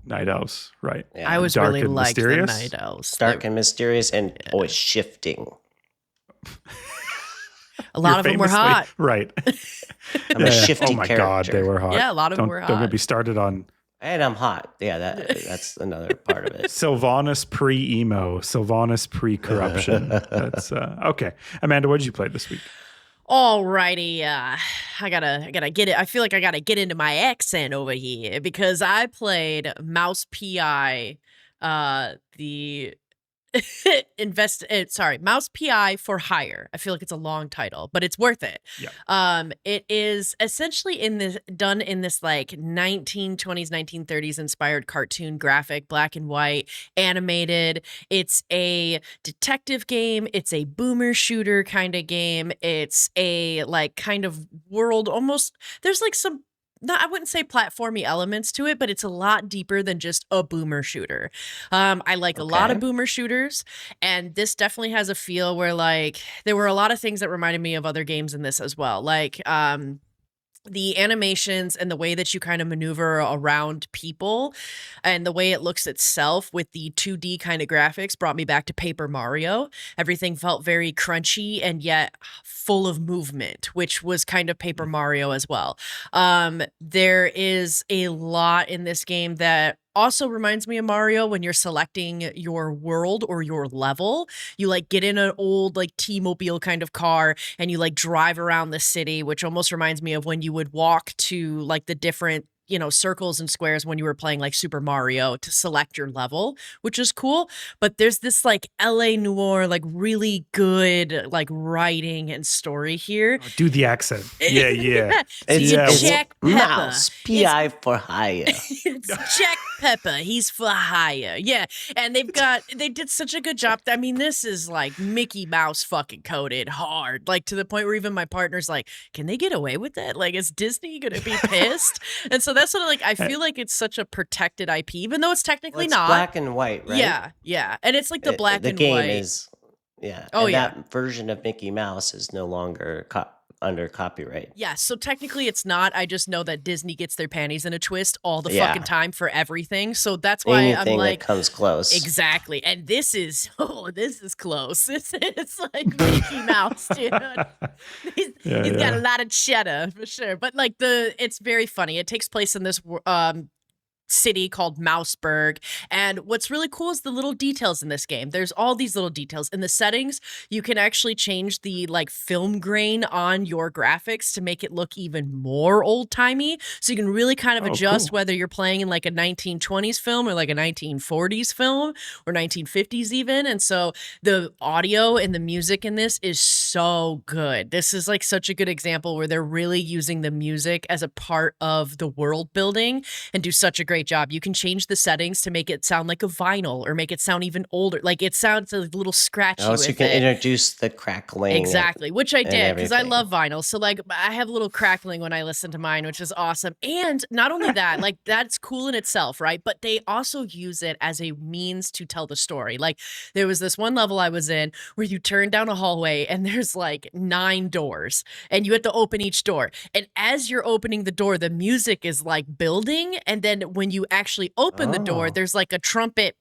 Night Elves, right? I was Dark really and like the mysterious? Night Elves. Dark and mysterious and always shifting. A lot of them were hot. Right. I'm a shifty Oh my character. God, they were hot. Yeah, a lot of them were hot. Don't get me started on And I'm hot. Yeah, that's another part of it. Sylvanas pre-emo, Sylvanas pre-corruption. That's okay. Amanda, what did you play this week? Alrighty, I gotta get it. I feel like I gotta get into my accent over here because I played Mouse PI, the Mouse PI for Hire. I feel like it's a long title, but it's worth it. Yeah. It is essentially done in this like 1920s, 1930s inspired cartoon graphic, black and white, animated. It's a detective game. It's a boomer shooter kind of game. It's a like kind of world almost. There's like some. I wouldn't say platformy elements to it, but it's a lot deeper than just a boomer shooter. I like a lot of boomer shooters, and this definitely has a feel where like there were a lot of things that reminded me of other games in this as well. Like the animations and the way that you kind of maneuver around people and the way it looks itself with the 2D kind of graphics brought me back to Paper Mario. Everything felt very crunchy and yet full of movement, which was kind of Paper Mario as well. There is a lot in this game that also reminds me of Mario when you're selecting your world or your level. You like get in an old like T-Mobile kind of car and you like drive around the city, which almost reminds me of when you would walk to like the different circles and squares when you were playing like Super Mario to select your level, which is cool. But there's this like LA Noire, like really good like writing and story here. Do the accent. Yeah. It's Jack Pepper. Mouse PI for Hire. It's Jack Pepper. He's for hire. Yeah. And they did such a good job. I mean, this is like Mickey Mouse fucking coded hard, like to the point where even my partner's like, can they get away with it? Like, is Disney going to be pissed? And so that's sort of like, I feel like it's such a protected IP, even though it's technically it's not. Black and white, right? Yeah. And it's like the black and game white. is, yeah. Oh, and yeah. That version of Mickey Mouse is no longer under copyright. Yeah, so technically it's not. I just know that Disney gets their panties in a twist all the fucking time for everything. So that's why Anything I'm like, that comes close. Exactly. And this is close. It's like Mickey Mouse, dude. He's got a lot of cheddar for sure. But like it's very funny. It takes place in this city called Mouseburg, and what's really cool is the little details in this game. There's all these little details in the settings. You can actually change the like film grain on your graphics to make it look even more old-timey, so you can really kind of adjust whether you're playing in like a 1920s film or like a 1940s film or 1950s even. And so the audio and the music in this is so good. This is like such a good example where they're really using the music as a part of the world building and do such a great job. You can change the settings to make it sound like a vinyl or make it sound even older. Like it sounds a little scratchy. So you can introduce the crackling. Exactly, which I did because I everything. love vinyl. So like I have a little crackling when I listen to mine, which is awesome. And not only that, like that's cool in itself, right? But they also use it as a means to tell the story. Like there was this one level I was in where you turn down a hallway and there's like 9 doors and you have to open each door. And as you're opening the door, the music is like building. And then when you actually open the door, there's like a trumpet,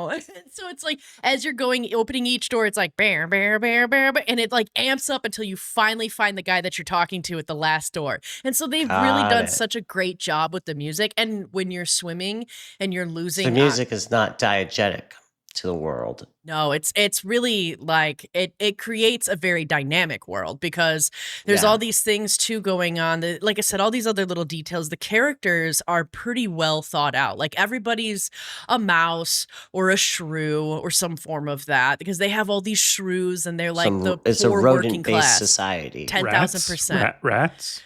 know. And so it's like, as you're opening each door, it's like, bear, bear, bear, bear, bear, and it like amps up until you finally find the guy that you're talking to at the last door. And so they've really done such a great job with the music. And when you're swimming and you're losing, the music is not diegetic to the world. No, it's really like it creates a very dynamic world because there's all these things too going on. Like I said, all these other little details. The characters are pretty well thought out. Like everybody's a mouse or a shrew or some form of that because they have all these shrews and they're like it's poor a working rodent-based class society. 10,000%. Rats.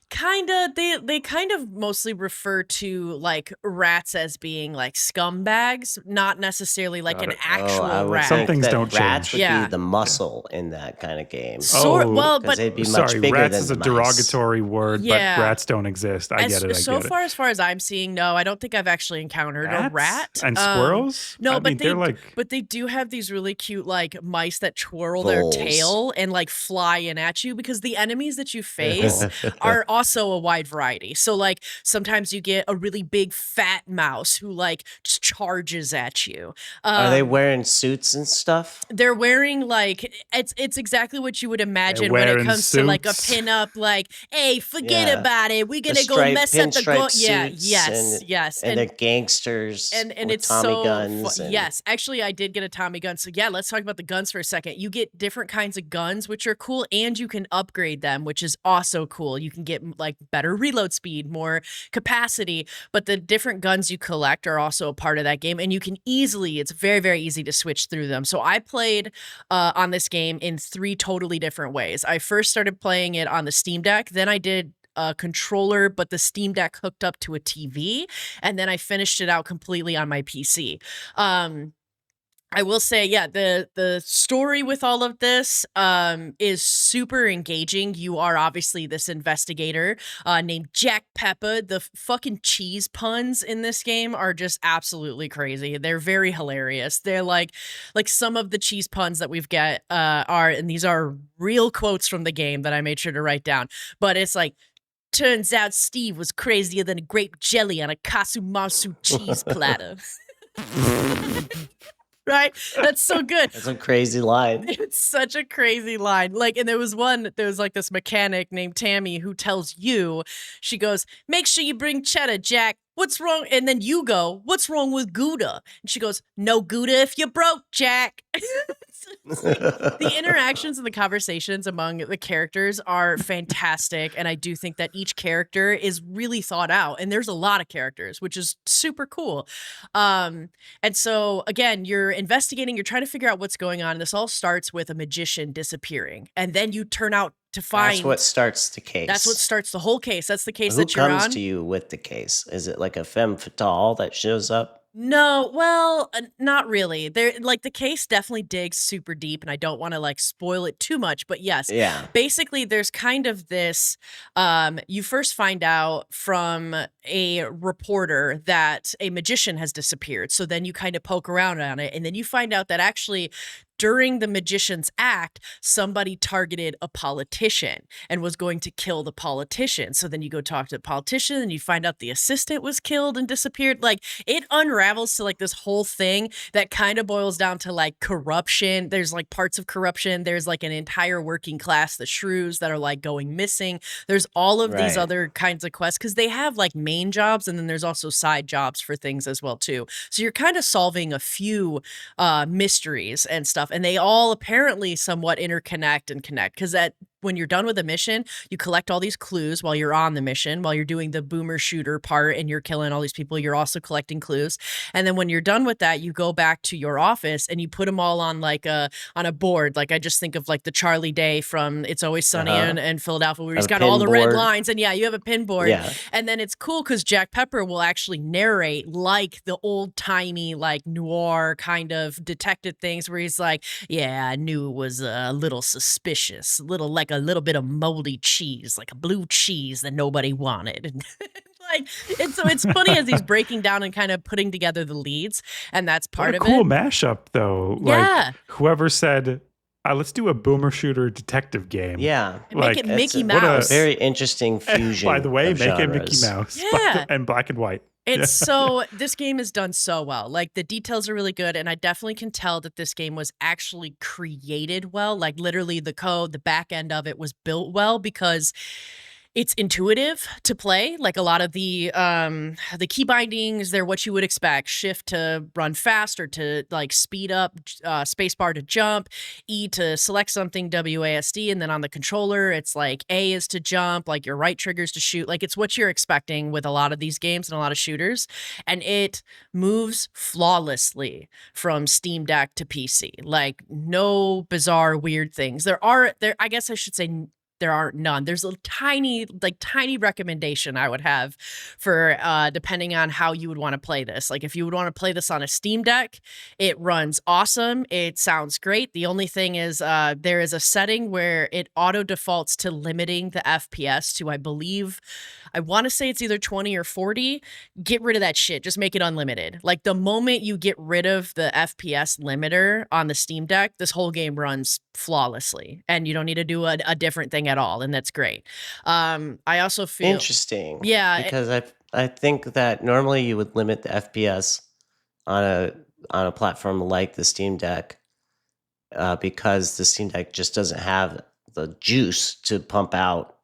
Kind of. They kind of mostly refer to like rats as being like scumbags, not necessarily like an actual rat. Some things don't rats change. would be the muscle in that kind of game. But they'd be much bigger rats than is a mice. derogatory word, but rats don't exist. I get it. So far as I'm seeing, no, I don't think I've actually encountered a rat. And squirrels? No, but they do have these really cute like mice that twirl their tail and like fly in at you because the enemies that you face are also a wide variety. So like sometimes you get a really big fat mouse who like just charges at you. Are they wearing suits and stuff? They're wearing like it's exactly what you would imagine when it comes to like a pinup, like, hey, forget about it. We're gonna go mess up the yes. And they're gangsters and with it's Tommy guns. Yes, actually I did get a Tommy gun. So yeah, let's talk about the guns for a second. You get different kinds of guns, which are cool, and you can upgrade them, which is also cool. You can get like better reload speed, more capacity, but the different guns you collect are also a part of that game, and you can it's very, very easy to switch through them. So I played on this game in 3 totally different ways. I first started playing it on the Steam Deck, then I did a controller, but the Steam Deck hooked up to a TV, and then I finished it out completely on my PC. I will say, the story with all of this is super engaging. You are obviously this investigator named Jack Pepper. The fucking cheese puns in this game are just absolutely crazy. They're very hilarious. They're like some of the cheese puns that we've got and these are real quotes from the game that I made sure to write down. But it's like, turns out Steve was crazier than a grape jelly on a kasumasu cheese platter. Right? That's so good. That's a crazy line. It's such a crazy line. Like, and there was like this mechanic named Tammy who tells you, she goes, make sure you bring cheddar, Jack. What's wrong? And then you go, what's wrong with Gouda? And she goes, no Gouda if you're broke, Jack. The interactions and the conversations among the characters are fantastic. And I do think that each character is really thought out. And there's a lot of characters, which is super cool. And so, again, you're investigating, you're trying to figure out what's going on. This all starts with a magician disappearing. And then you turn out to find... That's what starts the case. That's what starts the whole case. That's the case that you're on. Who comes to you with the case? Is it like a femme fatale that shows up? No, well, not really. The case definitely digs super deep, and I don't want to like spoil it too much, but yes. Yeah. Basically, there's kind of this, you first find out from a reporter that a magician has disappeared. So then you kind of poke around on it, and then you find out that actually during the magician's act, somebody targeted a politician and was going to kill the politician. So then you go talk to the politician and you find out the assistant was killed and disappeared. Like, it unravels to like this whole thing that kind of boils down to like corruption. There's like parts of corruption. There's like an entire working class, the shrews, that are like going missing. There's all of these other kinds of quests because they have like main jobs, and then there's also side jobs for things as well too. So you're kind of solving a few mysteries and stuff. And they all apparently somewhat interconnect and connect because when you're done with a mission, you collect all these clues while you're on the mission, while you're doing the boomer shooter part and you're killing all these people, you're also collecting clues. And then when you're done with that, you go back to your office and you put them all on like on a board. Like, I just think of like the Charlie Day from It's Always Sunny in Philadelphia, where he's got all the red lines, and you have a pin board. Yeah. And then it's cool because Jack Pepper will actually narrate like the old timey, like noir kind of detective things where he's like, yeah, I knew it was a little suspicious, like a little bit of moldy cheese, like a blue cheese that nobody wanted. And so it's funny as he's breaking down and kind of putting together the leads, and that's part of it. Cool mashup though. Yeah. Like, whoever said, let's do a boomer shooter detective game. Yeah. And make it Mickey Mouse. What a very interesting fusion. By the way, of make it genres. Mickey Mouse. Yeah. And black and white. It's so, this game is done so well. Like, the details are really good, and I definitely can tell that this game was actually created well. Like, literally, the code, the back end of it was built well because it's intuitive to play. Like, a lot of the key bindings, they're what you would expect. Shift to run fast or to like speed up, spacebar to jump, E to select something, WASD, and then on the controller, it's like A is to jump, like your right triggers to shoot. Like, it's what you're expecting with a lot of these games and a lot of shooters, and it moves flawlessly from Steam Deck to PC. Like, no bizarre weird things. I guess I should say there aren't none. There's a tiny recommendation I would have for depending on how you would want to play this. Like, if you would want to play this on a Steam Deck, it runs awesome. It sounds great. The only thing is there is a setting where it auto defaults to limiting the FPS to, I want to say it's either 20 or 40. Get rid of that shit. Just make it unlimited. Like, the moment you get rid of the FPS limiter on the Steam Deck, this whole game runs flawlessly, and you don't need to do a different thing at all, and that's great. I also feel Interesting. Yeah, because I think that normally you would limit the FPS on a platform like the Steam Deck because the Steam Deck just doesn't have the juice to pump out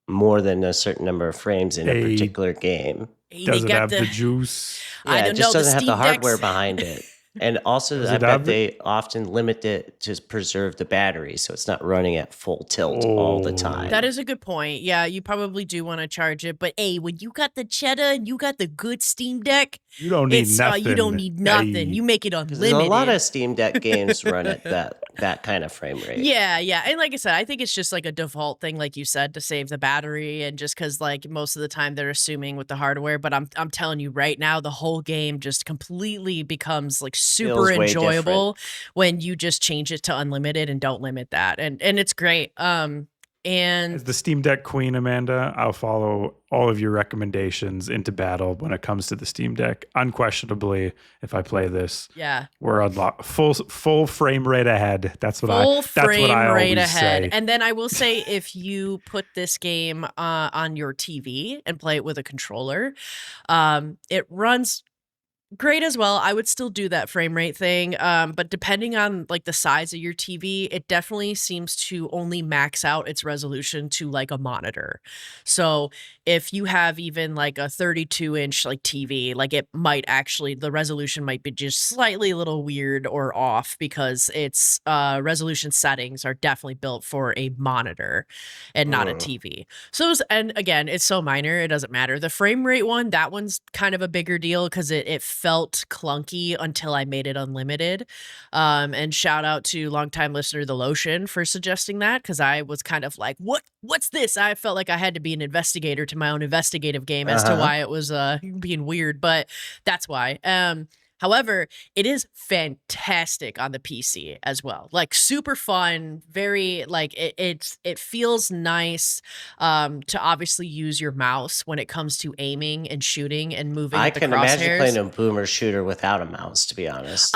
more than a certain number of frames in a particular game. Does it have the juice? Yeah, it just doesn't have the hardware behind it. And also, I bet they often limit it to preserve the battery, so it's not running at full tilt all the time. That is a good point. Yeah, you probably do want to charge it, but hey, when you got the cheddar and you got the good Steam Deck, you don't need nothing. You don't need nothing. You make it unlimited. There's a lot of Steam Deck games run at that kind of frame rate. Yeah, and like I said, I think it's just like a default thing, like you said, to save the battery, and just because like most of the time they're assuming with the hardware. But I'm telling you right now, the whole game just completely becomes like super enjoyable when you just change it to unlimited and don't limit that, and it's great. And as the Steam Deck queen, Amanda, I'll follow all of your recommendations into battle when it comes to the Steam Deck. Unquestionably, if I play this, we're unlocked full frame rate ahead. That's what I always say. And then I will say, if you put this game on your TV and play it with a controller, it runs great as well. I would still do that frame rate thing, but depending on like the size of your TV, it definitely seems to only max out its resolution to like a monitor. So if you have even like a 32-inch like TV, like it might actually, the resolution might be just slightly a little weird or off because its resolution settings are definitely built for a monitor and not a TV. So and again, it's so minor, it doesn't matter. The frame rate one, that one's kind of a bigger deal because it felt clunky until I made it unlimited. And shout out to longtime listener The Lotion for suggesting that, because I was kind of like, what's this? I felt like I had to be an investigator to my own investigative game as to why it was being weird, but that's why. However, it is fantastic on the PC as well. Like super fun, very like it feels nice to obviously use your mouse when it comes to aiming and shooting and moving. I the can crosshairs. imagine playing a boomer shooter without a mouse, to be honest.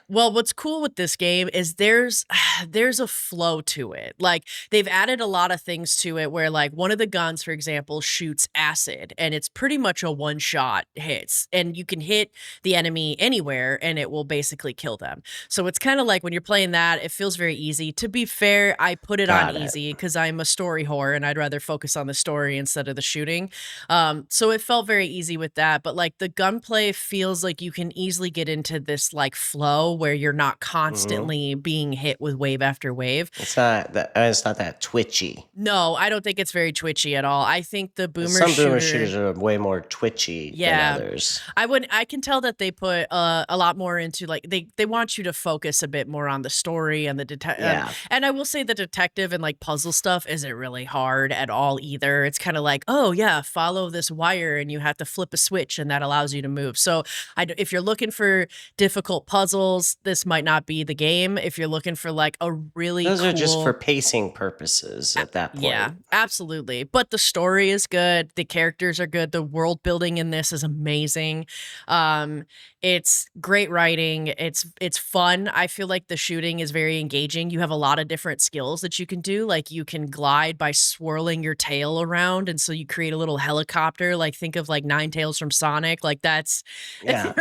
Well, what's cool with this game is there's a flow to it. Like they've added a lot of things to it where like one of the guns, for example, shoots acid and it's pretty much a one-shot hits, and you can hit the enemy anywhere and it will basically kill them. So it's kind of like when you're playing that, it feels very easy. To be fair, I put it on easy because I'm a story whore and I'd rather focus on the story instead of the shooting. So it felt very easy with that. But like the gunplay feels like you can easily get into this like flow where you're not constantly being hit with wave after wave. It's not that twitchy. No, I don't think it's very twitchy at all. I think the boomer shooters are way more twitchy than others. I can tell that they put a lot more into like they want you to focus a bit more on the story and the detective. And I will say the detective and like puzzle stuff isn't really hard at all either. It's kind of like, oh yeah, follow this wire and you have to flip a switch and that allows you to move. So if you're looking for difficult puzzles, this might not be the game. If you're looking for like a really those are just for pacing purposes at that point. Yeah, absolutely. But the story is good. The characters are good. The world building in this is amazing. It's great writing. It's fun. I feel like the shooting is very engaging. You have a lot of different skills that you can do. Like you can glide by swirling your tail around, and so you create a little helicopter. Like think of like Ninetales from Sonic. Like that's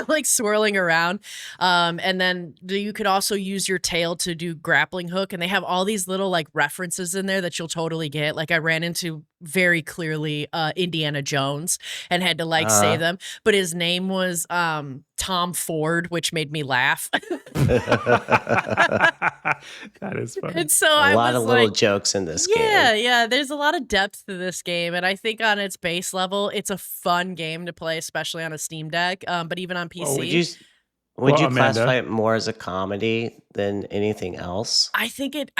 like swirling around. And then you could also use your tail to do grappling hook, and they have all these little like references in there that you'll totally get. Like I ran into very clearly Indiana Jones and had to like say them, but his name was Tom Ford, which made me laugh. That is funny. And so a lot of little jokes in this game. Yeah, there's a lot of depth to this game, and I think on its base level, it's a fun game to play, especially on a Steam Deck, but even on PC. Would you classify it more as a comedy than anything else? I think it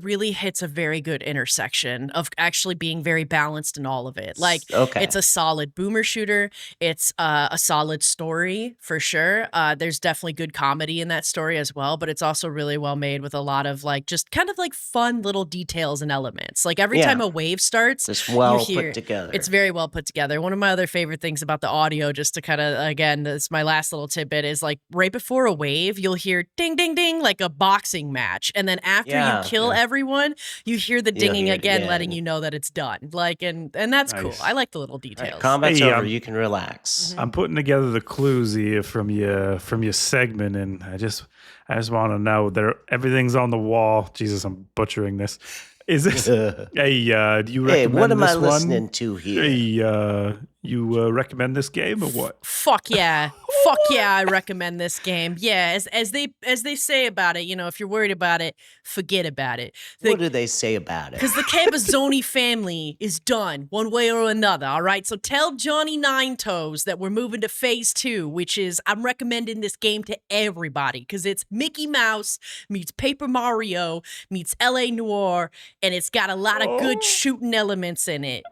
really hits a very good intersection of actually being very balanced in all of it. Like it's a solid boomer shooter. It's a solid story for sure. There's definitely good comedy in that story as well, but it's also really well made with a lot of like just kind of like fun little details and elements. Like every time a wave starts, it's well put together. It's very well put together. One of my other favorite things about the audio, just to kind of, again, this my last little tidbit, is like right before a wave, you'll hear ding, ding, ding, like a boxing match. And then after you kill everyone, you hear the dinging again, letting you know that it's done. Like, and that's cool. I like the little details. Right, combat's over. You can relax. I'm putting together the clues here from your segment, and I just want to know everything's on the wall. Jesus, I'm butchering this. Is this? Do you recommend Hey, what am I one? listening to here? Hey, you recommend this game or what? Fuck yeah. Fuck yeah, I recommend this game. Yeah, as they say about it, you know, if you're worried about it, forget about it. What do they say about it? Because the Cabazoni family is done one way or another, all right? So tell Johnny Nine Toes that we're moving to phase 2, which is I'm recommending this game to everybody because it's Mickey Mouse meets Paper Mario meets L.A. Noire, and it's got a lot of good shooting elements in it.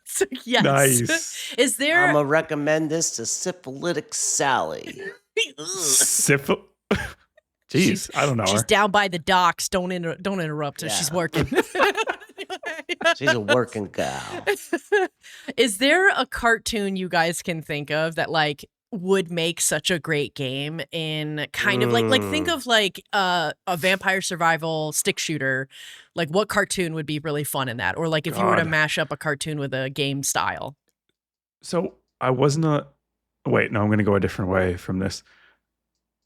So, yes. Nice. Is there? I'm gonna recommend this to syphilitic Sally. Jeez, I don't know. She's down by the docks. Don't interrupt her. She's working. She's a working gal. Is there a cartoon you guys can think of that like would make such a great game in kind of like think of like a vampire survival stick shooter? Like what cartoon would be really fun in that? Or like if you were to mash up a cartoon with a game style? So I wasn't wait, no, I'm going to go a different way from this.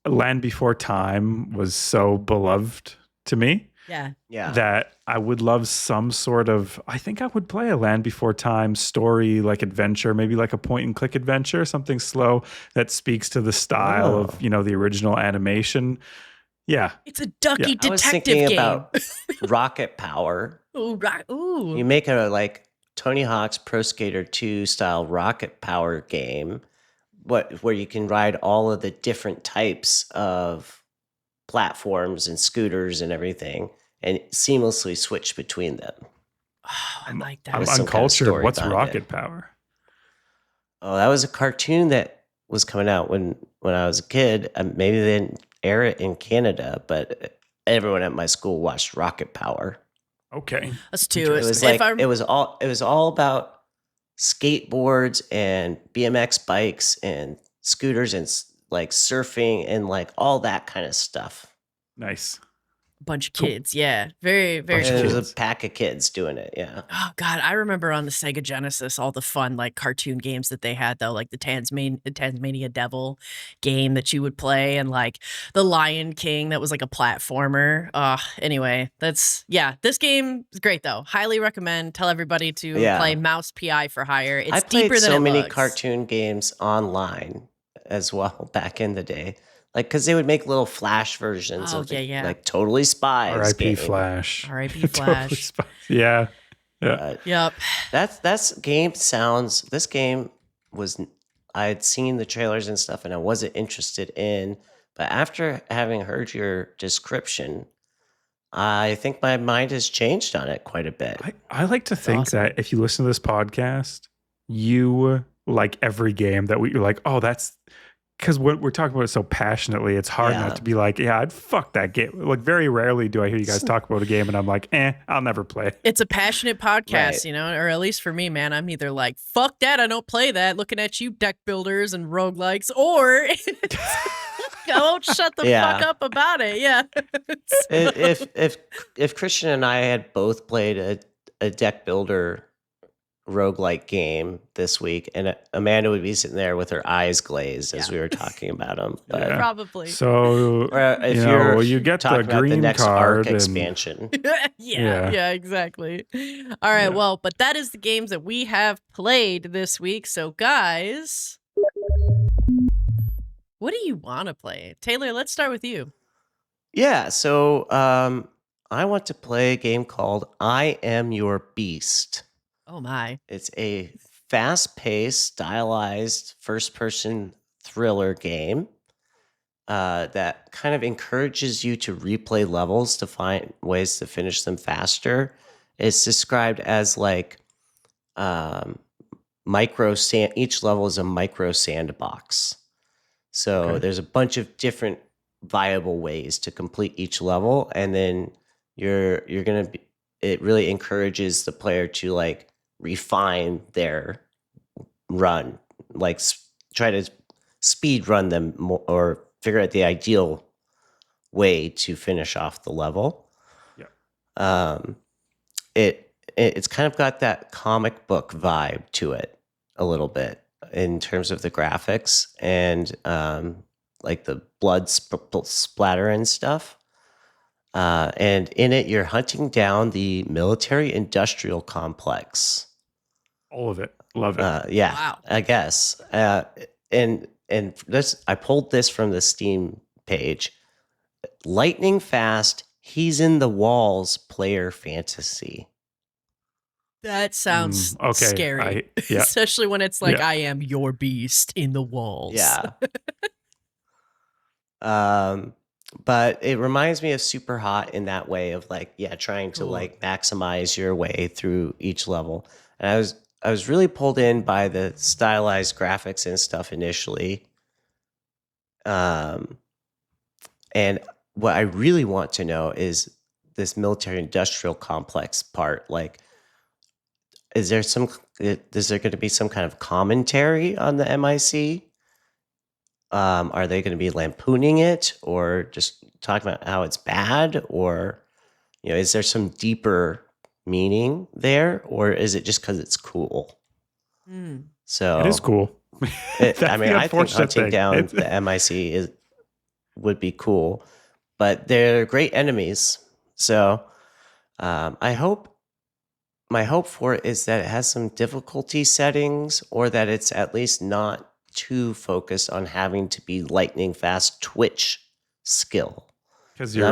Land Before Time was so beloved to me. Yeah. That I would love some sort of, I think I would play a Land Before Time story, like adventure, maybe like a point and click adventure, something slow that speaks to the style of, you know, the original animation. Yeah. It's a ducky detective I was thinking game. about Rocket Power. Ooh. You make a like Tony Hawk's Pro Skater 2 style Rocket Power game, where you can ride all of the different types of platforms and scooters and everything, and seamlessly switch between them. Oh, I like that. I'm uncultured. What's Rocket Power? Oh, that was a cartoon that was coming out when I was a kid. Maybe they didn't air it in Canada, but everyone at my school watched Rocket Power. Okay, us too. It was like it was all about skateboards and BMX bikes and scooters and like surfing and like all that kind of stuff. Nice. Bunch of kids, yeah, very, very. There was a pack of kids doing it, yeah. Oh God, I remember on the Sega Genesis all the fun like cartoon games that they had though, like the Tasmania Devil game that you would play, and like the Lion King that was like a platformer. Anyway, this game is great though. Highly recommend. Tell everybody to play Mouse PI for Hire. It's deeper than it looks. I played so many cartoon games online as well back in the day. Like, because they would make little Flash versions of like Totally Spies. R.I.P. Flash. R.I.P. Flash. Yeah. Yep. This game was, I had seen the trailers and stuff and I wasn't interested in, but after having heard your description, I think my mind has changed on it quite a bit. I like to think that if you listen to this podcast, you like every game that you're like, oh, that's because what we're talking about it so passionately, it's hard not to be like, yeah, I'd fuck that game. Like very rarely do I hear you guys talk about a game and I'm like, I'll never play. It's a passionate podcast, you know, or at least for me, man. I'm either like, fuck that, I don't play that, looking at you deck builders and roguelikes, or I won't shut the fuck up about it. Yeah. If Christian and I had both played a deck builder roguelike game this week, and Amanda would be sitting there with her eyes glazed as we were talking about them. But probably. So if you get the green the next card arc expansion. Yeah, exactly. All right, well, but that is the games that we have played this week. So guys, what do you want to play? Taylor, let's start with you. Yeah, so I want to play a game called I Am Your Beast. Oh my. It's a fast-paced, stylized, first-person thriller game that kind of encourages you to replay levels to find ways to finish them faster. It's described as like each level is a micro sandbox. So there's a bunch of different viable ways to complete each level, and then you're gonna be. It really encourages the player to like refine their run, like try to speed run them more, or figure out the ideal way to finish off the level. It's kind of got that comic book vibe to it a little bit in terms of the graphics and like the blood splatter and stuff. And in it, you're hunting down the military-industrial complex. All of it. Love it. Wow. I guess. And this, I pulled this from the Steam page. Lightning fast, he's in the walls player fantasy. That sounds scary. Especially when it's like, I am your beast in the walls. Yeah. But it reminds me of Super Hot in that way of like, trying to like maximize your way through each level. And I was really pulled in by the stylized graphics and stuff initially. And what I really want to know is this military industrial complex part. Like, is there going to be some kind of commentary on the MIC? Are they going to be lampooning it or just talking about how it's bad? Or, is there some deeper meaning there? Or is it just because it's cool? So it is cool. I think hunting down the MIC would be cool, but they're great enemies. So my hope for it is that it has some difficulty settings, or that it's at least not too focused on having to be lightning fast Twitch skill. Because you're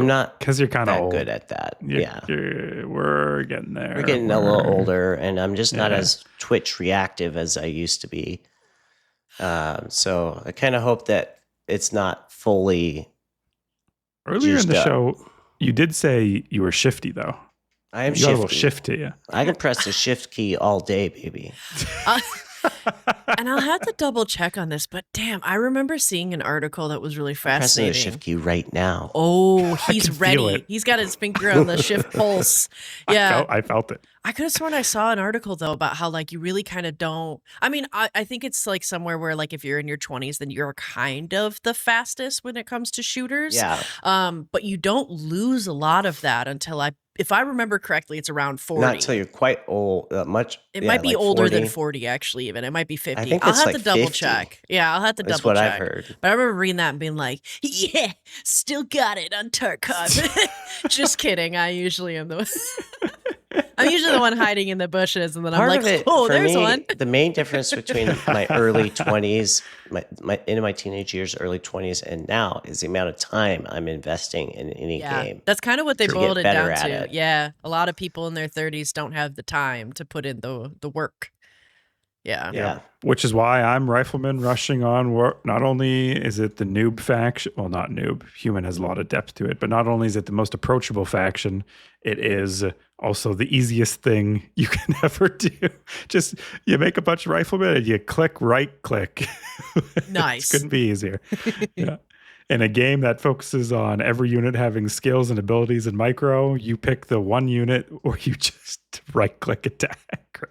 kind of good at that. We're getting there. We're getting a little older, and I'm just not as Twitch reactive as I used to be. So I kind of hope that it's not fully. Earlier in the show, you did say you were shifty, though. I am shifty. You got a little shift to you. I can press the shift key all day, baby. And I'll have to double check on this, but damn, I remember seeing an article that was really fascinating. I'm pressing the shift key right now. Oh, he's ready. He's got his finger on the shift pulse. Yeah. I felt it. I could have sworn I saw an article, though, about how, like, you really kind of don't. I mean, I think it's, like, somewhere where, like, if you're in your 20s, then you're kind of the fastest when it comes to shooters. Yeah. But you don't lose a lot of that until if I remember correctly, it's around 40. Not until you're quite old. It might be like older 40. than 40, actually, even. It might be 50. I think I'll it's have like to double 50. check. Yeah, I'll have to That's double check. That's what I've heard. But I remember reading that and being like, yeah, still got it on Tarkov. Just kidding. I usually am I'm usually the one hiding in the bushes, and then I'm like, there's one. The main difference between my early 20s, my teenage years, early 20s, and now is the amount of time I'm investing in any game. That's kind of what they boiled it down to. It. Yeah. A lot of people in their 30s don't have the time to put in the work. Yeah. Yeah. Which is why I'm Rifleman rushing on. Not only is it the noob faction, well, not noob, human has a lot of depth to it, but not only is it the most approachable faction, it is also the easiest thing you can ever do. Just you make a bunch of Riflemen and you right click. Nice. Couldn't be easier. Yeah. In a game that focuses on every unit having skills and abilities in micro, you pick the one unit or you just right click attack,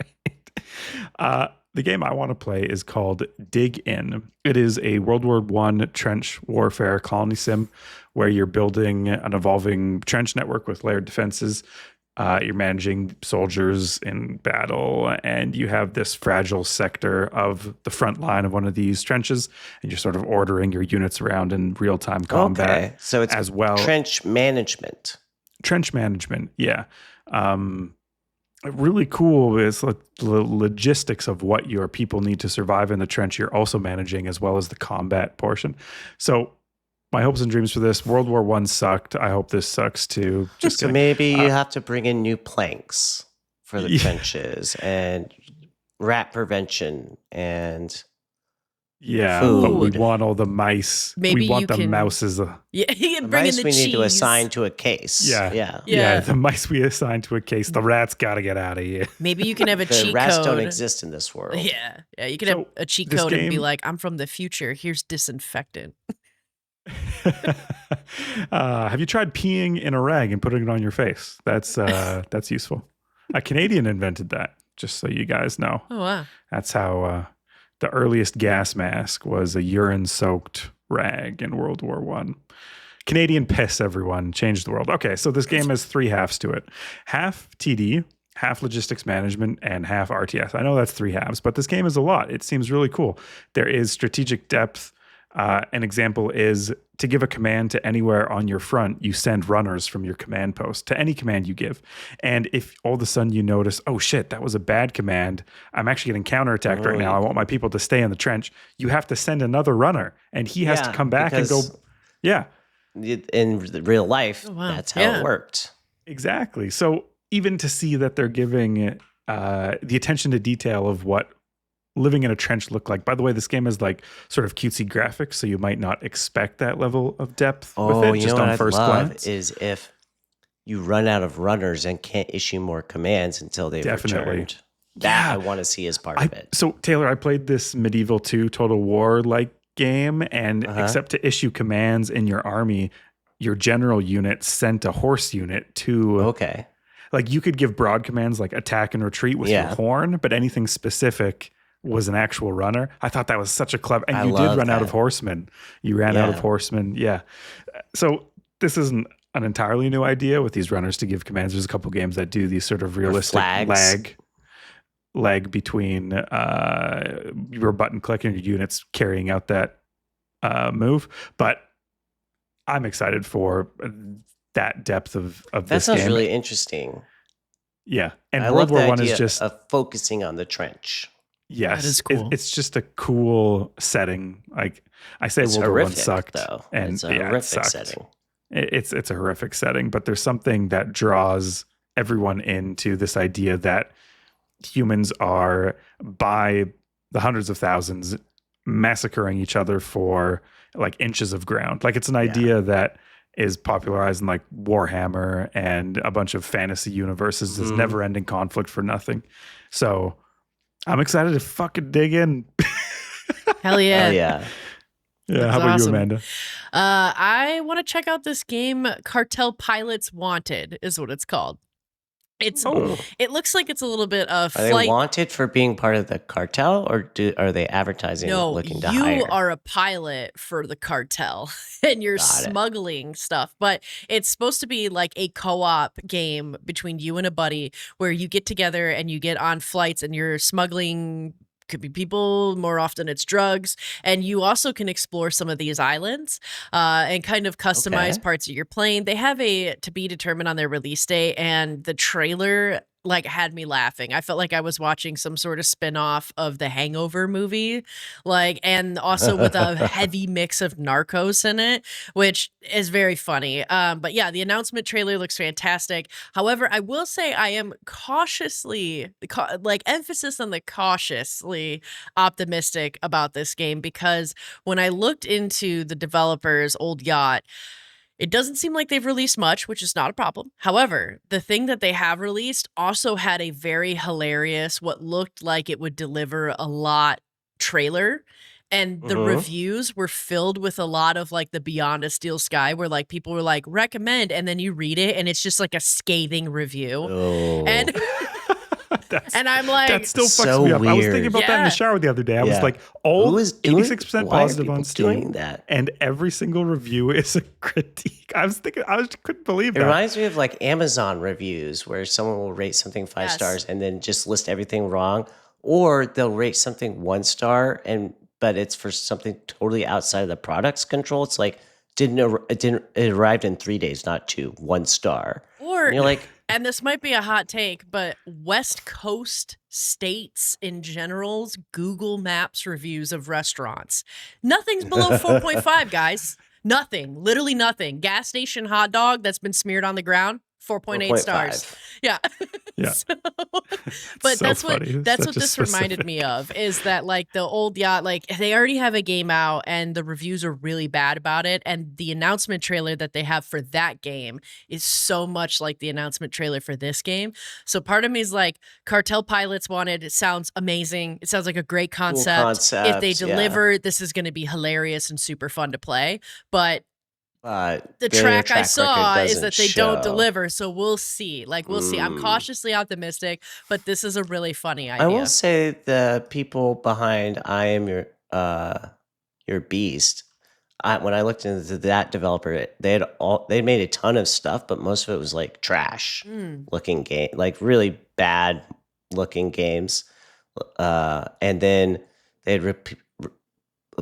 right? The game I want to play is called Dig In. It is a World War I trench warfare colony sim where you're building an evolving trench network with layered defenses. You're managing soldiers in battle, and you have this fragile sector of the front line of one of these trenches, and you're sort of ordering your units around in real-time combat. Okay, so it's as well. Trench management, yeah. Really cool is the logistics of what your people need to survive in the trench you're also managing, as well as the combat portion. So my hopes and dreams for this, World War I sucked. I hope this sucks too. Just so maybe you have to bring in new planks for the trenches and rat prevention and but we food. want all the mice. Maybe we want you the can- mouses. Yeah, you can The bring in mice the we cheese. need to assign to a case. Yeah, the mice we assign to a case. The rats got to get out of here. Maybe you can have a The cheat rats code. don't exist in this world. Yeah, you can So, have a cheat this code and be game- like, "I'm from the future. Here's disinfectant." Have you tried peeing in a rag and putting it on your face? That's useful. A Canadian invented that, just so you guys know. Oh wow. That's how the earliest gas mask was a urine-soaked rag in World War I. Canadian piss, everyone. Changed the world. Okay, so this game has three halves to it. Half TD, half logistics management, and half RTS. I know that's three halves, but this game is a lot. It seems really cool. There is strategic depth. An example is to give a command to anywhere on your front, you send runners from your command post to any command you give. And if all of a sudden you notice, oh shit, that was a bad command, I'm actually getting counterattacked right now, I want my people to stay in the trench, you have to send another runner and he has to come back and go, in real life, Oh, wow. that's how it worked. Exactly. So even to see that they're giving the attention to detail of what living in a trench look like. By the way, this game is like sort of cutesy graphics, so you might not expect that level of depth with it just on first glance. Is if you run out of runners and can't issue more commands until they've returned. That I want to see as part of it. So Taylor, I played this Medieval 2 Total War like game, and except to issue commands in your army, your general unit sent a horse unit to like you could give broad commands like attack and retreat with your horn, but anything specific was an actual runner. I thought that was such a clever, and you did run out of horsemen. You ran out of horsemen. Yeah. So this isn't an entirely new idea with these runners to give commands. There's a couple games that do these sort of realistic lag between your button click and your units carrying out that move. But I'm excited for that depth of this game. That sounds really interesting. Yeah. And I World love War the I is idea just of focusing on the trench. Yes, that is cool. It's just a cool setting. Like I say, It's World War I horrific, sucked, though. and It's a horrific setting. It's a horrific setting, but there's something that draws everyone into this idea that humans are, by the hundreds of thousands, massacring each other for like inches of ground. Like it's an idea that is popularized in like Warhammer and a bunch of fantasy universes. There's never-ending conflict for nothing. So I'm excited to fucking dig in. Hell yeah. Hell yeah. Yeah, how about you, Amanda? I want to check out this game, Cartel Pilots Wanted is what it's called. It looks like it's a little bit of Are they wanted for being part of the cartel, or are they advertising looking to hire? You are a pilot for the cartel and you're smuggling stuff, but it's supposed to be like a co-op game between you and a buddy where you get together and you get on flights and you're smuggling. Could be people, more often it's drugs, and you also can explore some of these islands and kind of customize parts of your plane. They have a to be determined on their release date, and the trailer like had me laughing. I felt like I was watching some sort of spin-off of the Hangover movie, like, and also with a heavy mix of Narcos in it, which is very funny. But yeah, the announcement trailer looks fantastic. However, I will say I am cautiously, like emphasis on the cautiously optimistic about this game, because when I looked into the developer's old yacht, it doesn't seem like they've released much, which is not a problem. However, the thing that they have released also had a very hilarious, what looked like it would deliver a lot trailer. And the reviews were filled with a lot of like the Beyond a Steel Sky, where like people were like, recommend, and then you read it and it's just like a scathing review. And and I'm like, that still fucks so me up. weird. I was thinking about that in the shower the other day. I was like, all 86% positive on Steam, and every single review is a critique. I couldn't believe that. It reminds me of like Amazon reviews, where someone will rate something 5 stars and then just list everything wrong, or they'll rate something 1 star but it's for something totally outside of the product's control. It's like it arrived in 3 days, not 2. 1 star. Or and you're like, and this might be a hot take, but West Coast states in general's Google Maps reviews of restaurants, nothing's below 4.5, guys. Nothing, literally nothing. Gas station hot dog that's been smeared on the ground, 4.8 stars. Yeah. Yeah. But that's what this reminded me of, is that like the old yacht, like they already have a game out and the reviews are really bad about it. And the announcement trailer that they have for that game is so much like the announcement trailer for this game. So part of me is like, Cartel Pilots wanted, it sounds amazing. It sounds like a great concept. Cool concept, if they deliver, this is going to be hilarious and super fun to play. But the track I saw is that they don't deliver, so we'll see. Like, we'll see. I'm cautiously optimistic, but this is a really funny idea. I will say the people behind I Am Your Beast, when I looked into that developer, they made a ton of stuff, but most of it was like trash looking game, like really bad looking games. And then they'd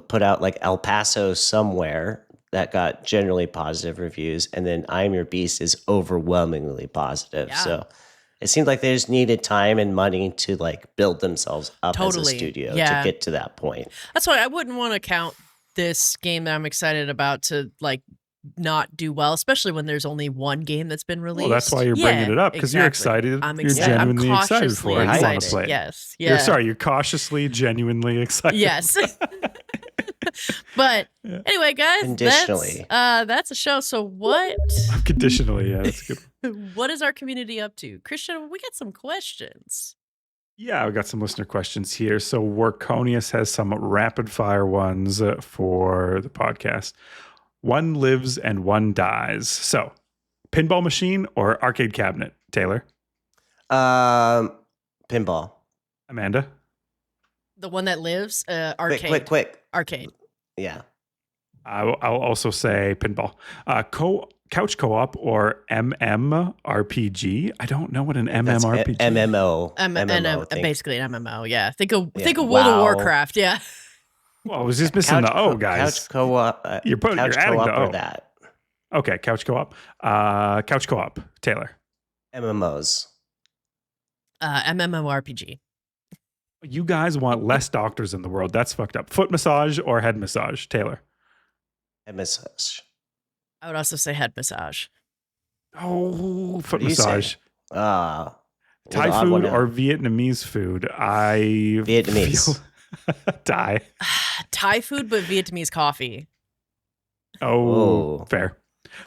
put out like El Paso Somewhere that got generally positive reviews, and then I Am Your Beast is overwhelmingly positive. Yeah. So it seemed like they just needed time and money to like build themselves up as a studio to get to that point. That's why I wouldn't want to count this game that I'm excited about to like not do well, especially when there's only one game that's been released. Well, that's why you're bringing it up, because you're excited. I'm excited. You're genuinely excited for it. You want to play it. Yes. Yeah. You're cautiously, genuinely excited. Yes. But anyway, guys, that's a show. So what? Conditionally, yeah, that's good. What is our community up to? Christian, we got some questions. Yeah, we got some listener questions here. So Warconius has some rapid fire ones for the podcast. One lives and one dies. So, pinball machine or arcade cabinet, Taylor? Pinball. Amanda? The one that lives, arcade. Quick. Arcade. Yeah. I'll also say pinball. Couch co-op or MMORPG. I don't know what an MMORPG is. MMO. Basically an MMO, yeah. Think of World of Warcraft, yeah. Well, I was just missing the O, guys. Couch co-op. You're adding the O. That. Okay, couch co-op. Couch co-op, Taylor. MMOs. MMORPG. You guys want less doctors in the world. That's fucked up. Foot massage or head massage, Taylor? Head massage. I would also say head massage. Oh, foot massage. Thai food or Vietnamese food? Vietnamese. Thai. Thai food, but Vietnamese coffee. Oh, fair.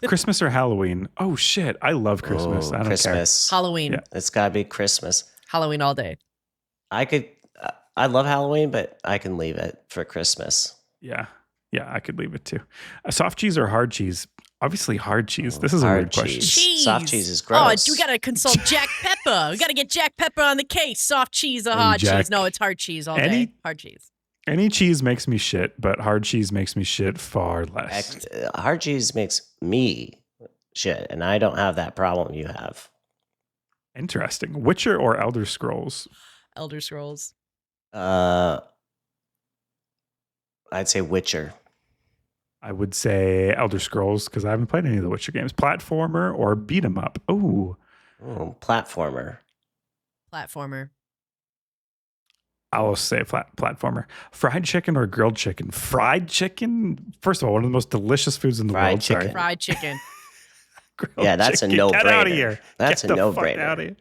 Christmas or Halloween? Oh, shit. I love Christmas. I don't Christmas. care. Halloween. Yeah. It's got to be Christmas. Halloween all day. I love Halloween, but I can leave it for Christmas. Yeah, I could leave it too. Soft cheese or hard cheese? Obviously hard cheese. This is a weird question. Cheese. Soft cheese is gross. Oh, we got to consult Jack Pepper. We got to get Jack Pepper on the case. Soft cheese or hard cheese? No, it's hard cheese all day. Hard cheese. Any cheese makes me shit, but hard cheese makes me shit far less. Hard cheese makes me shit, and I don't have that problem you have. Interesting. Witcher or Elder Scrolls? Elder Scrolls. I'd say Witcher. I would say Elder Scrolls because I haven't played any of the Witcher games. Platformer or beat 'em up? Ooh, platformer. Platformer. I will say platformer. Fried chicken or grilled chicken? Fried chicken, first of all, one of the most delicious foods in the Fried world. chicken. Sorry. Fried chicken. Grilled Yeah, that's a chicken. no-brainer. Get out of here. That's Get a the fuck no-brainer. out of here.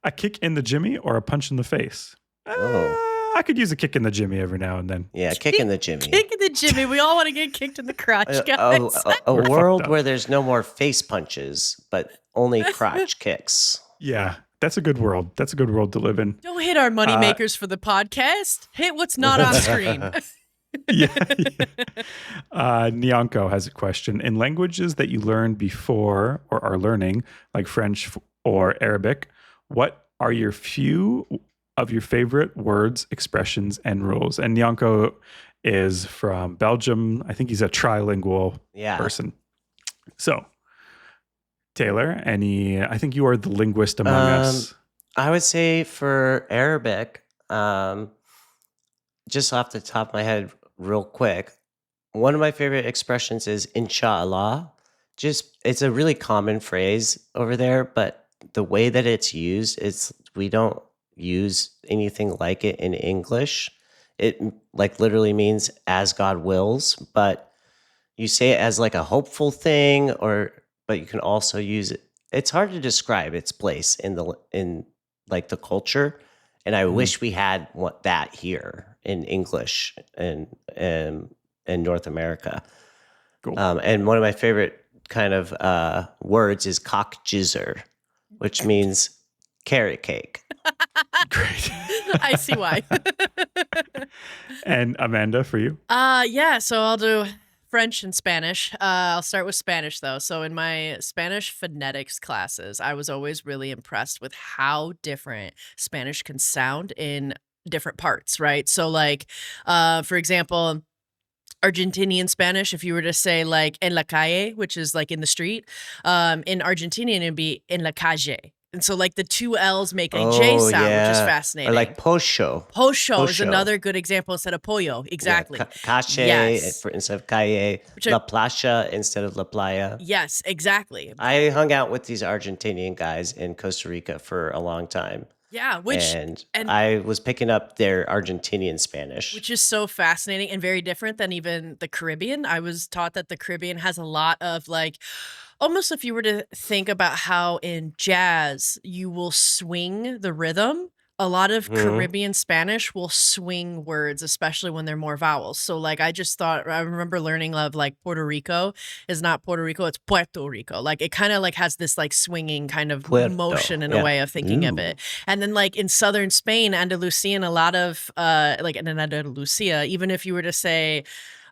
A kick in the jimmy or a punch in the face? Oh. I could use a kick in the jimmy every now and then. Yeah, kick in the Jimmy. Kick in the Jimmy. We all want to get kicked in the crotch, guys. A We're world fucked up. where there's no more face punches, but only crotch kicks. Yeah, that's a good world. That's a good world to live in. Don't hit our money makers for the podcast. Hit what's not on screen. Yeah. Nyanko has a question. In languages that you learned before or are learning, like French or Arabic, what are your few of your favorite words, expressions, and rules? And Nyanko is from Belgium. I think he's a trilingual person. So, Taylor, I think you are the linguist among us. I would say for Arabic, just off the top of my head, real quick, one of my favorite expressions is inshallah. It's a really common phrase over there, but the way that it's used, we don't use anything like it in English. It like literally means as God wills, but you say it as like a hopeful thing, but you can also use it. It's hard to describe its place in like the culture, and I wish we had that here in English and in North America. Cool. And one of my favorite kind of words is cockjizzer, which means carrot cake. Great. I see why. And Amanda, for you? Yeah, so I'll do French and Spanish. I'll start with Spanish, though. So in my Spanish phonetics classes, I was always really impressed with how different Spanish can sound in different parts, right? So like, for example, Argentinian Spanish, if you were to say like en la calle, which is like in the street, in Argentinian, it'd be en la calle. And so like the two L's make a J sound, which is fascinating. Or like posho. Posho is another good example instead of pollo. Exactly. Yeah, cache instead of calle. La Plaza instead of la playa. Yes, exactly. I hung out with these Argentinian guys in Costa Rica for a long time. Yeah, and I was picking up their Argentinian Spanish. Which is so fascinating and very different than even the Caribbean. I was taught that the Caribbean has a lot of like, almost if you were to think about how in jazz you will swing the rhythm, a lot of Caribbean Spanish will swing words, especially when they're more vowels. So like I remember learning of like Puerto Rico is not Puerto Rico, it's Puerto Rico. Like it kind of like has this like swinging kind of motion in a way of thinking of it. And then like in southern Spain, Andalusian, a lot of like in Andalusia, even if you were to say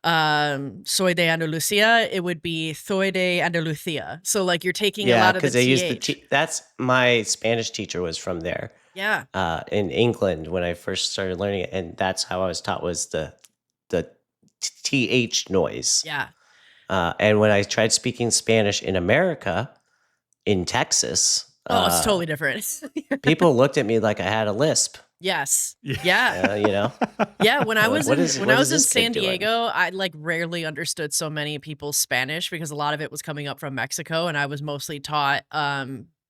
soy de Andalusia, it would be soy de Andalucia. So like you're taking a lot of the they use that's my Spanish teacher was from there. Yeah. In England when I first started learning it, and that's how I was taught was the TH noise. Yeah. And when I tried speaking Spanish in America, in Texas, it's totally different. people looked at me like I had a lisp. Yes. Yeah. You know. Yeah. When I was in San doing? Diego, I like rarely understood so many people's Spanish because a lot of it was coming up from Mexico, and I was mostly taught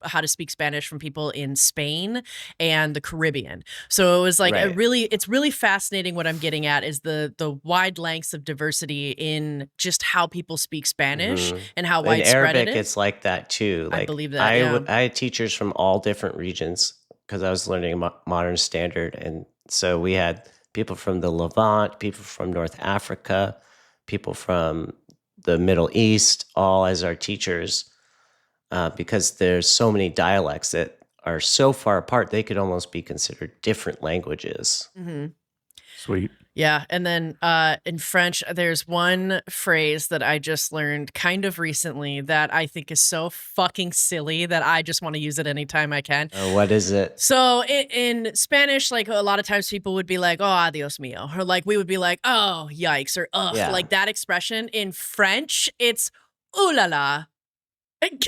how to speak Spanish from people in Spain and the Caribbean. So it was like it's really fascinating. What I'm getting at is the wide lengths of diversity in just how people speak Spanish and how widespread Arabic, it is. it's like that too. Like, I believe that. I had teachers from all different regions because I was learning modern standard, and so we had people from the Levant, people from North Africa, people from the Middle East, all as our teachers. Because there's so many dialects that are so far apart, they could almost be considered different languages. Mm-hmm. Sweet. Yeah. And then in French, there's one phrase that I just learned kind of recently that I think is so fucking silly that I just want to use it anytime I can. What is it? So in Spanish, like a lot of times people would be like, oh, adios mío. Or like we would be like, oh, yikes. Or ugh. Yeah. Like that expression. In French, it's ooh la la.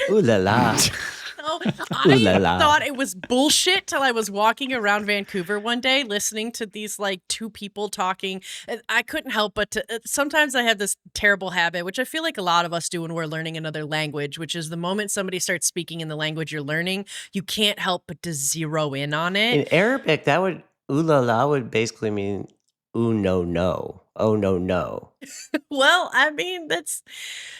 Ooh la la. So Ooh la I la. thought it was bullshit till I was walking around Vancouver one day listening to these like two people talking. And I couldn't help but to, sometimes I have this terrible habit, which I feel like a lot of us do when we're learning another language, which is the moment somebody starts speaking in the language you're learning, you can't help but to zero in on it. In Arabic, that would ooh la la would basically mean ooh no no. Oh no no. Well, I mean, that's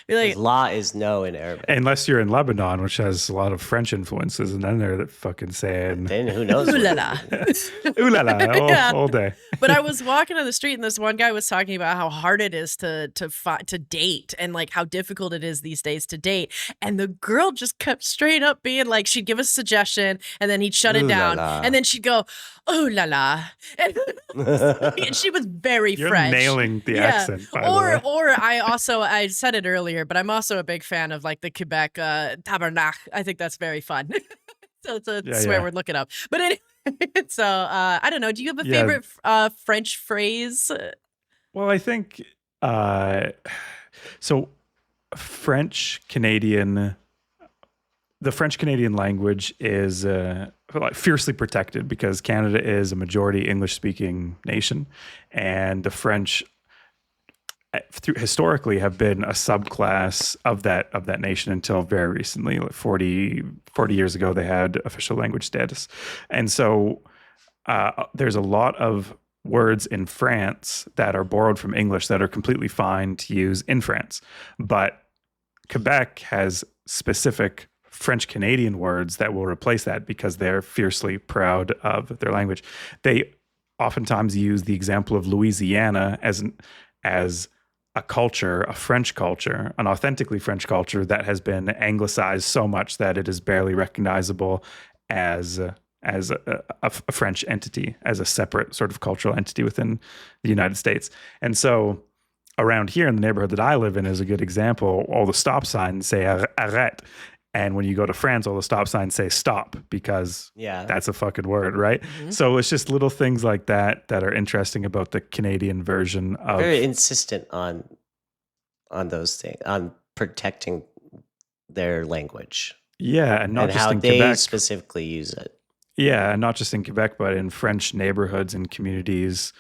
like, 'Cause la is no in Arabic. Unless you're in Lebanon, which has a lot of French influences, and then they're fucking saying Then who knows? ooh what la it la. means. ooh la la Yeah. all day. But I was walking on the street and this one guy was talking about how hard it is to date and like how difficult it is these days to date. And the girl just kept straight up being like, she'd give a suggestion and then he'd shut it Ooh la down. la. And then she'd go, oh la la. And she was very You're French. nailing the accent, by the way. Or I said it earlier, but I'm also a big fan of like the Quebec tabarnak. I think that's very fun. So it's a swear word, look it up. But anyway, so I don't know. Do you have a favorite French phrase? Well, I think so. French Canadian, the French Canadian language is like fiercely protected because Canada is a majority English speaking nation, and the French historically have been a subclass of that nation until very recently. Like 40 years ago, they had official language status. And so there's a lot of words in France that are borrowed from English that are completely fine to use in France. But Quebec has specific French Canadian words that will replace that because they're fiercely proud of their language. They oftentimes use the example of Louisiana as a culture, a French culture, an authentically French culture that has been anglicized so much that it is barely recognizable as a French entity, as a separate sort of cultural entity within the United States. And so around here in the neighborhood that I live in is a good example. All the stop signs say arrête. And when you go to France, all the stop signs say stop because that's a fucking word, right? Mm-hmm. So it's just little things like that are interesting about the Canadian version of... Very insistent on those things, on protecting their language. Yeah, and not just how in they Quebec. specifically use it. Yeah, and not just in Quebec, but in French neighborhoods and communities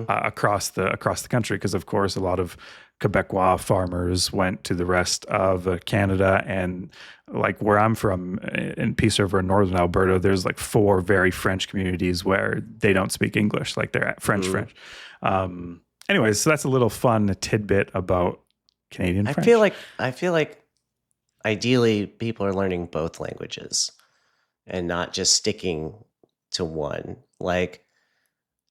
across the country. Because of course, a lot of Quebecois farmers went to the rest of Canada, and like where I'm from in Peace River in northern Alberta, there's like 4 very French communities where they don't speak English, like they're French. Anyways, so that's a little fun tidbit about Canadian French. I feel like ideally people are learning both languages and not just sticking to one. Like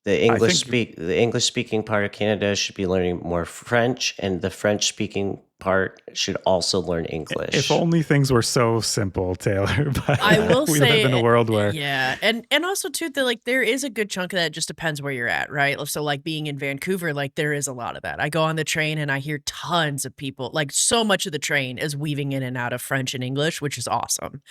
the English speaking part of Canada should be learning more French, and the French speaking part should also learn English. If only things were so simple, Taylor. But I will we say, live in a world where and also too that like there is a good chunk of that. It just depends where you're at, right? So like being in Vancouver, like there is a lot of that. I go on the train and I hear tons of people. Like so much of the train is weaving in and out of French and English, which is awesome.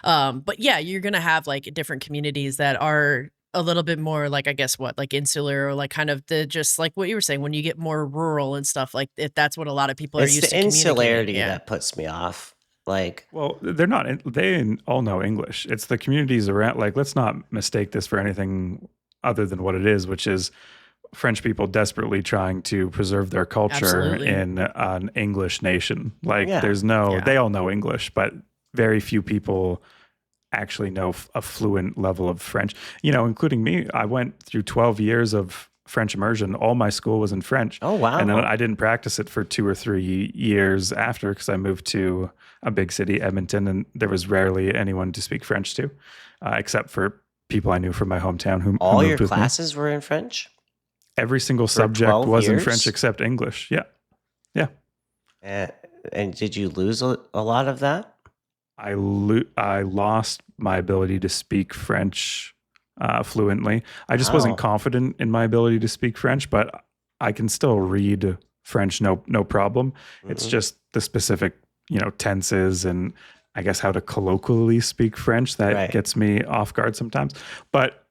But yeah, you're gonna have like different communities that are a little bit more like, I guess like insular, or like kind of the just like what you were saying when you get more rural and stuff, like if that's what a lot of people are used to. It's the insularity that puts me off. Like, well, they're not, they all know English. It's the communities around, like, let's not mistake this for anything other than what it is, which is French people desperately trying to preserve their culture in an English nation. Like they all know English, but very few people actually know a fluent level of French, including me. I went through 12 years of French immersion. All my school was in French. Oh, wow. And then I didn't practice it for 2 or 3 years after, because I moved to a big city, Edmonton, and there was rarely anyone to speak French to, except for people I knew from my hometown who all who your moved with classes were in French? Every single For subject 12 was in years? French except English. Yeah. And did you lose a lot of that? I lost my ability to speak French fluently. I just wasn't confident in my ability to speak French, but I can still read French no problem. Mm-hmm. It's just the specific, tenses and I guess how to colloquially speak French that gets me off guard sometimes. But,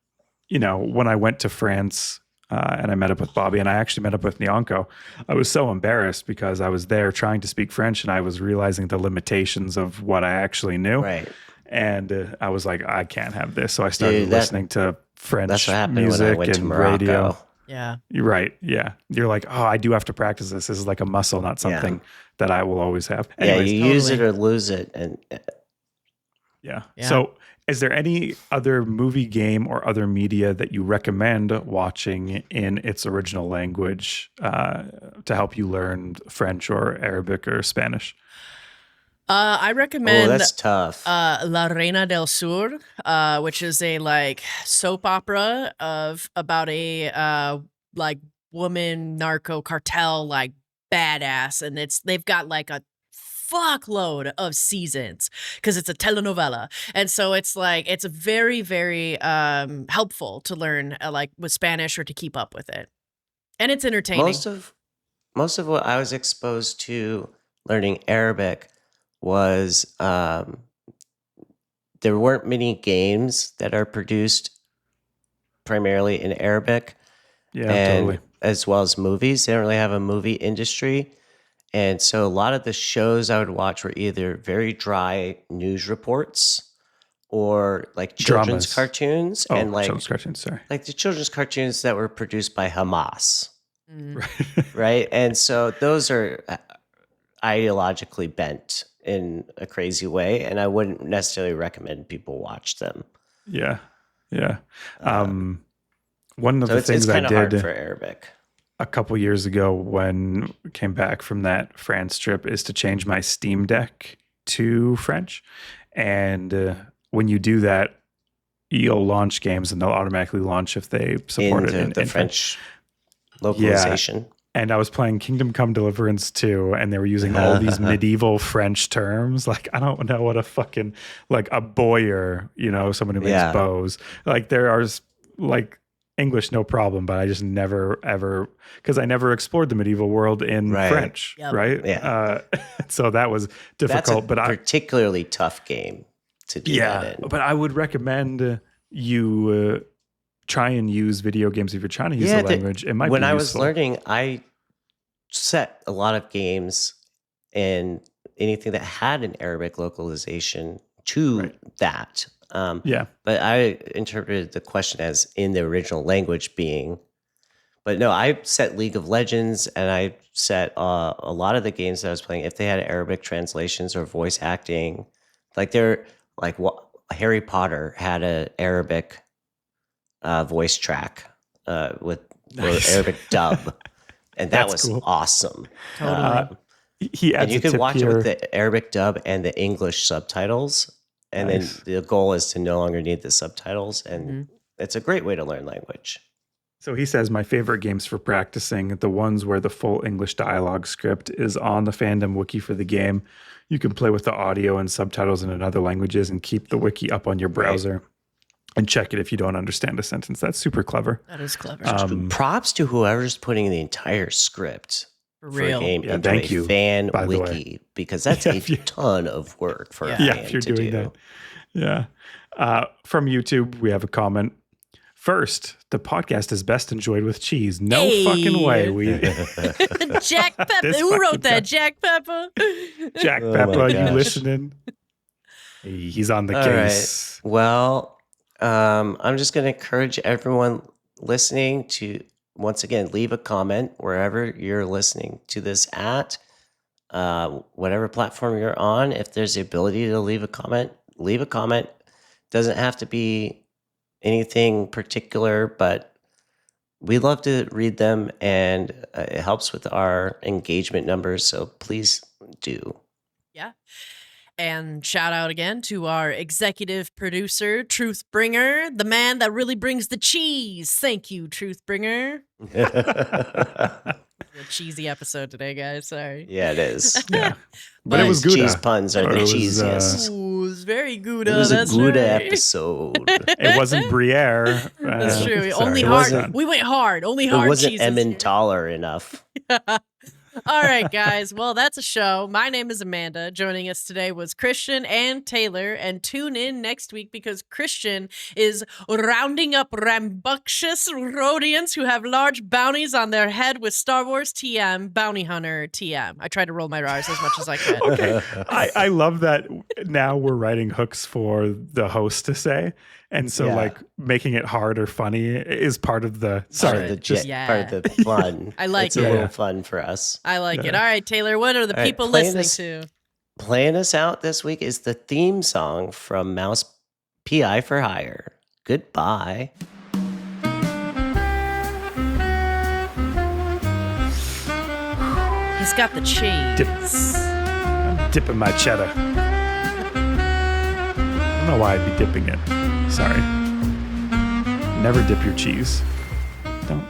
when I went to France and I met up with Bobby, and I actually met up with Nyonko, I was so embarrassed because I was there trying to speak French and I was realizing the limitations of what I actually knew. Right. And I was like, I can't have this. So I started Dude, listening to French that's what happened when I music went to and Morocco. radio. Yeah. You're right. Yeah. You're like, oh, I do have to practice this. This is like a muscle, not something that I will always have. Anyways, you use it or lose it. And yeah. So is there any other movie, game, or other media that you recommend watching in its original language to help you learn French or Arabic or Spanish? I recommend that's tough. La Reina del Sur, which is a like soap opera about a like woman narco cartel like badass, and they've got like a fuckload of seasons because it's a telenovela, and so it's like it's very very helpful to learn like with Spanish or to keep up with it, and it's entertaining. Most of what I was exposed to learning Arabic was there weren't many games that are produced primarily in Arabic. Yeah, totally. As well as movies. They don't really have a movie industry. And so a lot of the shows I would watch were either very dry news reports or like children's cartoons. Oh, and like children's cartoons, sorry. Like the children's cartoons that were produced by Hamas. Mm. Right? And so those are ideologically bent in a crazy way, and I wouldn't necessarily recommend people watch them. Yeah. One of the things it's I kind of did hard for Arabic a couple years ago when I came back from that France trip is to change my Steam Deck to French. And when you do that, you'll launch games and they'll automatically launch if they support it in French localization. Yeah. And I was playing Kingdom Come Deliverance 2, and they were using all these medieval French terms. Like, I don't know what a fucking, like a boyer, someone who makes bows. Like, there are like English, no problem, but I just never ever, because I never explored the medieval world in French, right? Yeah. So that was difficult. That's a particularly tough game to do that in. But I would recommend you try and use video games if you're trying to use the language. It might be when I useful. was learning, I set a lot of games and anything that had an Arabic localization to that. But I interpreted the question as in the original language being. But no, I set League of Legends, and I set a lot of the games that I was playing, if they had Arabic translations or voice acting, like Harry Potter had an Arabic voice track with Arabic dub, and that was cool. Awesome. Totally. And you could watch it with the Arabic dub and the English subtitles, and then the goal is to no longer need the subtitles, and it's a great way to learn language. So he says, my favorite games for practicing, the ones where the full English dialogue script is on the fandom wiki for the game. You can play with the audio and subtitles in other languages and keep the wiki up on your browser and check it if you don't understand a sentence. That's super clever. That is clever. Props to whoever's putting the entire script for a game into a fan wiki, because that's a ton of work for a fan if you're to doing do. That. Yeah. From YouTube, we have a comment. First, the podcast is best enjoyed with cheese. No fucking way. Jack Pepper. Who wrote that? Jack Pepper? Jack Pepper, are you listening? He's on the case. Right. Well, I'm just going to encourage everyone listening to, once again, leave a comment wherever you're listening to this at, whatever platform you're on. If there's the ability to leave a comment, leave a comment. Doesn't have to be anything particular, but we love to read them, and it helps with our engagement numbers, so please do. Yeah. And shout out again to our executive producer, Truthbringer, the man that really brings the cheese. Thank you, Truthbringer. A cheesy episode today, guys. Sorry. Yeah, it is. Yeah. But it was Gouda. Cheese puns are the cheesiest. Ooh, it was very Gouda. It was a Gouda right. episode. It wasn't Gruyere. That's true. Sorry. Only hard. We went hard. Only hard. It wasn't cheeses. Emmentaler enough. All right, guys. Well, that's a show. My name is Amanda. Joining us today was Christian and Taylor. And tune in next week because Christian is rounding up rambunctious Rodians who have large bounties on their head with Star WarsTM, Bounty Hunter TM. I tried to roll my R's as much as I could. Okay. I love that now we're writing hooks for the host to say. And so, making it hard or funny is part of the part of the fun. I like it's it. It's a little fun for us. I like it. All right, Taylor, what are the people listening to? Playing us out this week is the theme song from Mouse PI for Hire. Goodbye. He's got the cheese. I'm dipping my cheddar. I don't know why I'd be dipping it. Sorry. Never dip your cheese. Don't.